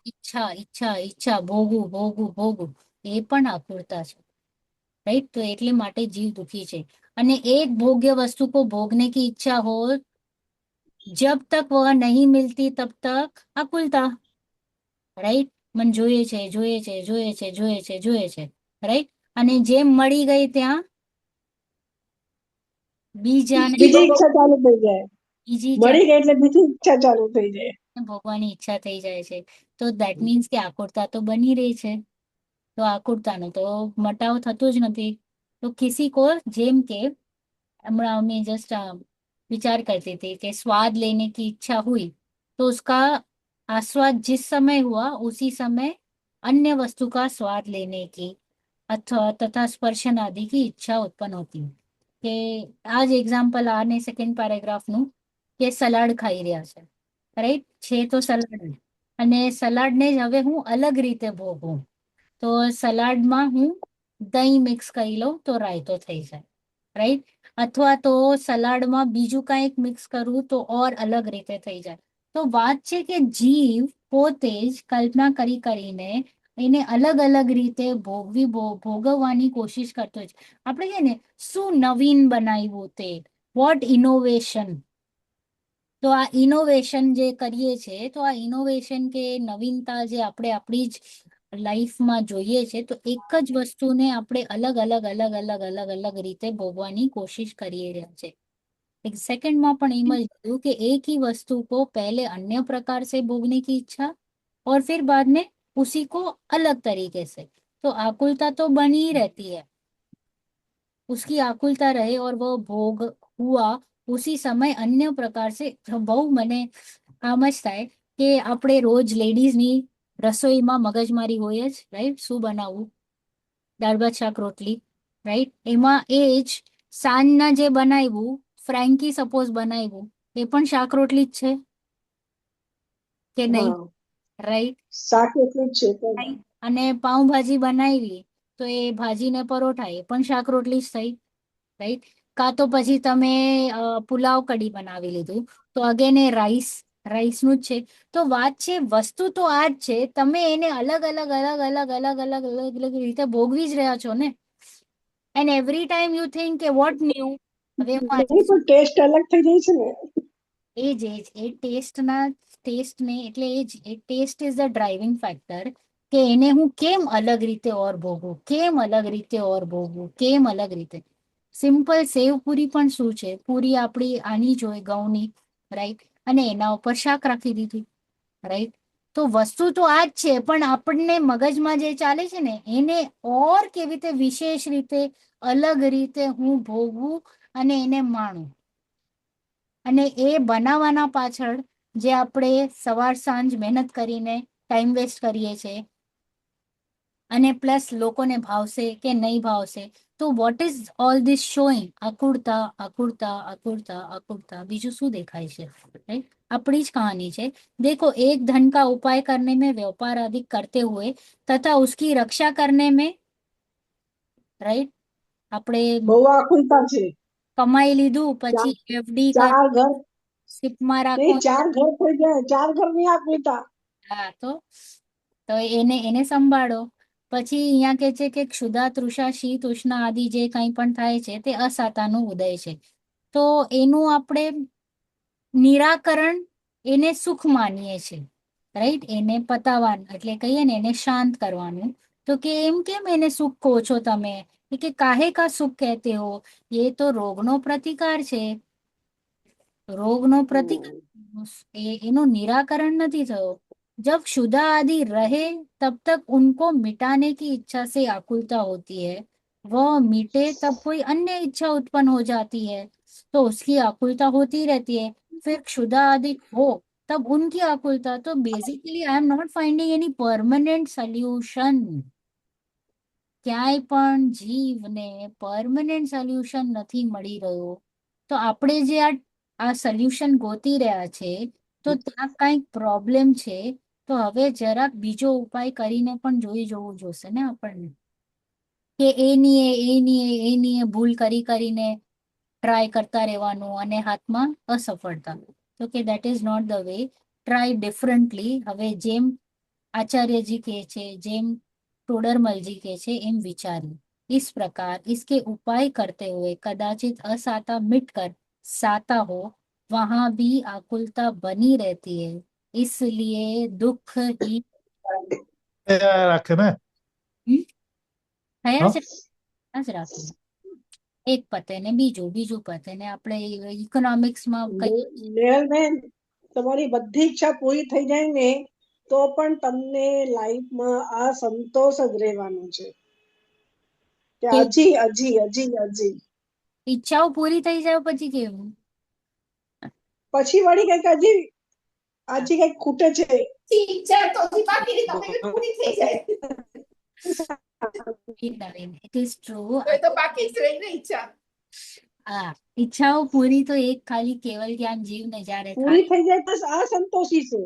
ઈચ્છા ઈચ્છા ઈચ્છા ભોગવું ભોગવું ભોગવું, એ પણ આકુળતા છે. राइट. तो એટલે માટે જીવ दुखी છે. અને एक भोग्य वस्तु को भोगने की इच्छा हो, जब तक वह नहीं मिलती तब तक आकुलता. राइट. मन જોઈએ છે જોઈએ છે જોઈએ છે જોઈએ છે જોઈએ છે, રાઈટ. અને જેમ મળી ગઈ ત્યાં બીજાને બીજી ઈચ્છા ચાલુ થઈ જાય, બીજી મળી ગઈ એટલે બીજી ઈચ્છા ચાલુ થઈ જાય. ભોગવાની ઈચ્છા થઈ જાય છે. તો દેટ મીન્સ કે આકુળતા તો બની રહી છે, તો આકુળતાનો તો મટાવ થતો જ નથી. તો કિસી को જેમ કે हमारा मैं जस्ट विचार करती थी कि स्वाद लेने की इच्छा हुई तो उसका आस्वाद जिस समय हुआ उसी समय अन्य वस्तु का स्वाद लेने की अथवा तथा स्पर्शन आदि की इच्छा उत्पन्न होती है. કે આ જ એક્ઝામ્પલ આને સેકન્ડ પેરેગ્રાફનું, કે સલાડ ખાઈ રહ્યા છે, રાઈટ. છે તો સલાડ, અને સલાડને જ હવે હું અલગ રીતે ભોગવું, તો સલાડમાં હું દહીં મિક્સ કરી લઉં તો રાયતો થઈ જાય, રાઈટ. અથવા તો સલાડમાં બીજું કાંઈક મિક્સ કરવું તો ઓર અલગ રીતે થઈ જાય. તો વાત છે કે જીવ પોતે જ કલ્પના કરી કરીને એને અલગ અલગ રીતે ભોગવવાની કોશિશ કરતો છે. આપણે કહીએ ને શું નવીન બનાવ્યું તે, વોટ ઇનોવેશન. તો આ ઇનોવેશન જે કરીએ છે, તો આ ઇનોવેશન કે નવીનતા જે આપણે આપણી જ લાઈફમાં જોઈએ છે, તો એક જ વસ્તુને આપણે અલગ અલગ અલગ અલગ અલગ અલગ રીતે ભોગવાની કોશિશ કરી રહ્યા છે. एक सेकंड में अपन एम ज कि एक ही वस्तु को पहले अन्य प्रकार से भोगने की इच्छा और फिर बाद में उसी को अलग तरीके से, तो आकुलता तो बनी ही रहती है. उसकी आकुलता रहे और वो भोग हुआ उसी समय अन्य प्रकार से. बहु મને આમ જ થાય કે આપણે રોજ લેડીઝની રસોઈમાં મગજમારી હોય જ, રાઈટ. શું બનાવવું, દાળ ભાત શાક રોટલી, રાઈટ. એમાં એ જ સાંજના જે બનાવ્યું, ફ્રેન્કી સપોઝ બનાવ્યું, એ પણ શાક રોટલી જ છે કે નહીં, રાઈટ. શાક એટલું જ છે પણ અને પાઉંભાજી બનાવી તો તો એ ભાજી ને પરોઠા એ પણ શાક રોટલી જ થઈ, રાઈટ? કાં તો પછી તમે પુલાવ કઢી બનાવી લીધું તો અગેન એ રાઈસનું જ છે. તો વાત છે, વસ્તુ તો આ જ છે, તમે એને અલગ અલગ અલગ અલગ અલગ અલગ અલગ અલગ રીતે ભોગવી જ રહ્યા છો ને. And every time you think કે વોટ ન્યુ. હવે હું આજે નહીં, પણ ટેસ્ટ અલગ થઈ જાય છે ને. એ ટેસ્ટને એટલે એ test is the driving factor કે એને હું કેમ અલગ રીતે ઓર ભોગવું, કેમ અલગ રીતે ઓર ભોગવું, કેમ અલગ રીતે. સિમ્પલ સેવ પૂરી પણ શું છે, પૂરી આપણી આની જ હોય ઘઉંની, રાઈટ? અને એના ઉપર શાક રાખી દીધું, રાઈટ? તો વસ્તુ તો આ જ છે, પણ આપણને મગજમાં જે ચાલે છે ને એને ઓર કેવી રીતે વિશેષ રીતે અલગ રીતે હું ભોગવું અને એને માણું. અને એ બનાવવાના પાછળ જે આપણે સવાર સાંજ મહેનત કરીને ટાઈમ વેસ્ટ કરીએ છીએ, અને પ્લસ લોકોને ભાવશે કે નહીં ભાવશે, તો what is all this showing? અકુળતા અકુળતા અકુળતા અકુળતા, બીજું શું દેખાય છે, રાઈટ? આપણી જ કહાની છે. देखो, एक धन का उपाय करने में, व्यापार आदि करते हुए तथा उसकी रक्षा करने में, राइट? આપણે બહુ આકુલતા છે. કમાઈ લીધું પછી એફડી કર, ચાર ઘર સીપમાં રાખો. નહીં, ચાર ઘર થઈ જાય, ચાર ઘર ની આકુલતા. હા, તો એને સંભાળો. પછી અહીંયા કે છે કે ક્ષુધા, તૃષા, શીત, ઉષ્ણ આદિ જે કંઈ પણ થાય છે તે અસાતાનું ઉદય છે. તો એનું આપણે નિરાકરણ એને સુખ માનીએ છીએ, રાઈટ? એને પતાવવાનું એટલે કહીએ ને, એને શાંત કરવાનું. તો કે એમ કેમ એને સુખ કહો છો તમે? કે કાહે કા સુખ કહેતે હો? એ તો રોગનો પ્રતિકાર છે. રોગનો પ્રતિકાર એનું નિરાકરણ નથી થયો. जब क्षुधा आदि रहे तब तक उनको मिटाने की इच्छा से आकुलता होती है, वह मिटे तब कोई अन्य इच्छा उत्पन्न हो जाती है, तो उसकी आकुलता होती रहती है. फिर क्षुधा आदि हो तब उनकी आकुलता. तो basically I am not finding any permanent solution. ક્યાંય પણ જીવને પરમનન્ટ સોલ્યુશન નથી મળી રહ્યો. તો આપણે જે આ સોલ્યુશન ગોતી રહ્યા છે, તો ત્યાં કંઈક પ્રોબ્લેમ છે. તો હવે જરાક બીજો ઉપાય કરીને પણ જોઈ જવું જોશે ને આપણને, કે એની ભૂલ કરીને ટ્રાય કરતા રહેવાનું અને હાથમાં અસફળતા. તો કે that is not the way. Try differently. હવે જેમ आचार्य કહે છે, જેમ टोडरमल કહે છે, એમ વિચારી. इस प्रकार इसके उपाय करते हुए कदाचित असाता मिटकर साता हो, वहां भी आकुलता बनी रहती है. इसलिए दुख ही રાખે ને. થયા હા? છે. જ રાખવું. એક પતે ને બીજું પતે ને આપણે ઇકોનોમિક્સમાં કઈ નેહલબેન, તમારી બધી ઈચ્છા પૂરી થઈ જાય ને તો પણ તમને લાઈફમાં આ સંતોષ જ રહેવાનો છે કે હજી હજી હજી હજી ઈચ્છાઓ પૂરી થઈ જાય પછી કેવું? પછી વળી કઈક હજી કઈક ખૂટે છે. ઈચ્છા તો હજી બાકી તમે પૂરી થઈ જાય ઇટ ઇઝ ટ્રુ. તો એ તો બાકી જ રહી ને ઈચ્છા. હા, ઈચ્છાઓ પૂરી તો એક ખાલી કેવલ જ્ઞાન જીવને જ્યારે પૂરી થાય થઈ જાય તો આ સંતોષી છે.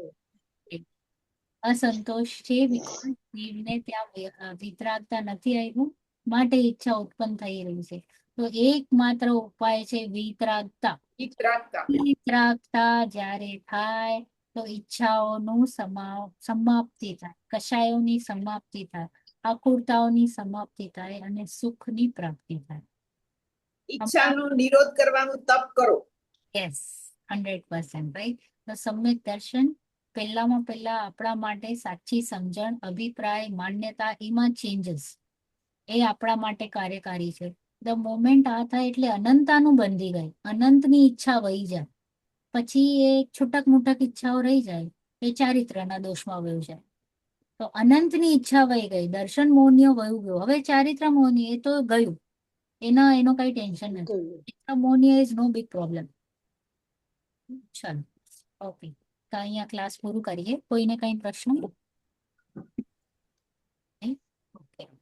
અસંતોષ છે, because જીવને ત્યાં વિતરાગતા નથી આવ્યું, માટે ઈચ્છા ઉત્પન્ન થઈ રહી છે. તો એકમાત્ર ઉપાય છે વિતરાગતા. વિતરાગતા જ્યારે થાય તો ઈચ્છાઓનું સમાપ્તિ થાય, કશાયોની સમાપ્તિ થાય, આકુરતાઓની સમાપ્તિ થાય અને સુખની પ્રાપ્તિ થાય. ઈચ્છાનો નિરોધ કરવાનું તપ કરો. Yes, 100%, right? તો સમ્યક દર્શન પહેલામાં પહેલા આપણા માટે સાચી સમજણ, અભિપ્રાય, માન્યતા, એમાં ચેન્જીસ એ આપણા માટે કાર્યકારી છે. ધ મોમેન્ટ આ થાય એટલે અનંતાનું બંધી ગઈ, અનંતની ઈચ્છા વહી જાય, પછી એ છૂટક મૂટક ઈચ્છાઓ રહી જાય, એ ચારિત્રના દોષમાં વહી જાય. તો અનંતની ઈચ્છા વહી ગઈ, દર્શન મોહનીય વહી ગયો, હવે ચારિત્ર મોહનીય એ તો ગયું, એનો કઈ ટેન્શન નથી. મોહનીય ઇઝ નો બિગ પ્રોબ્લેમ. ચાલો, ઓકે, તો અહીંયા ક્લાસ પૂરું કરીએ. કોઈને કઈ પ્રશ્ન?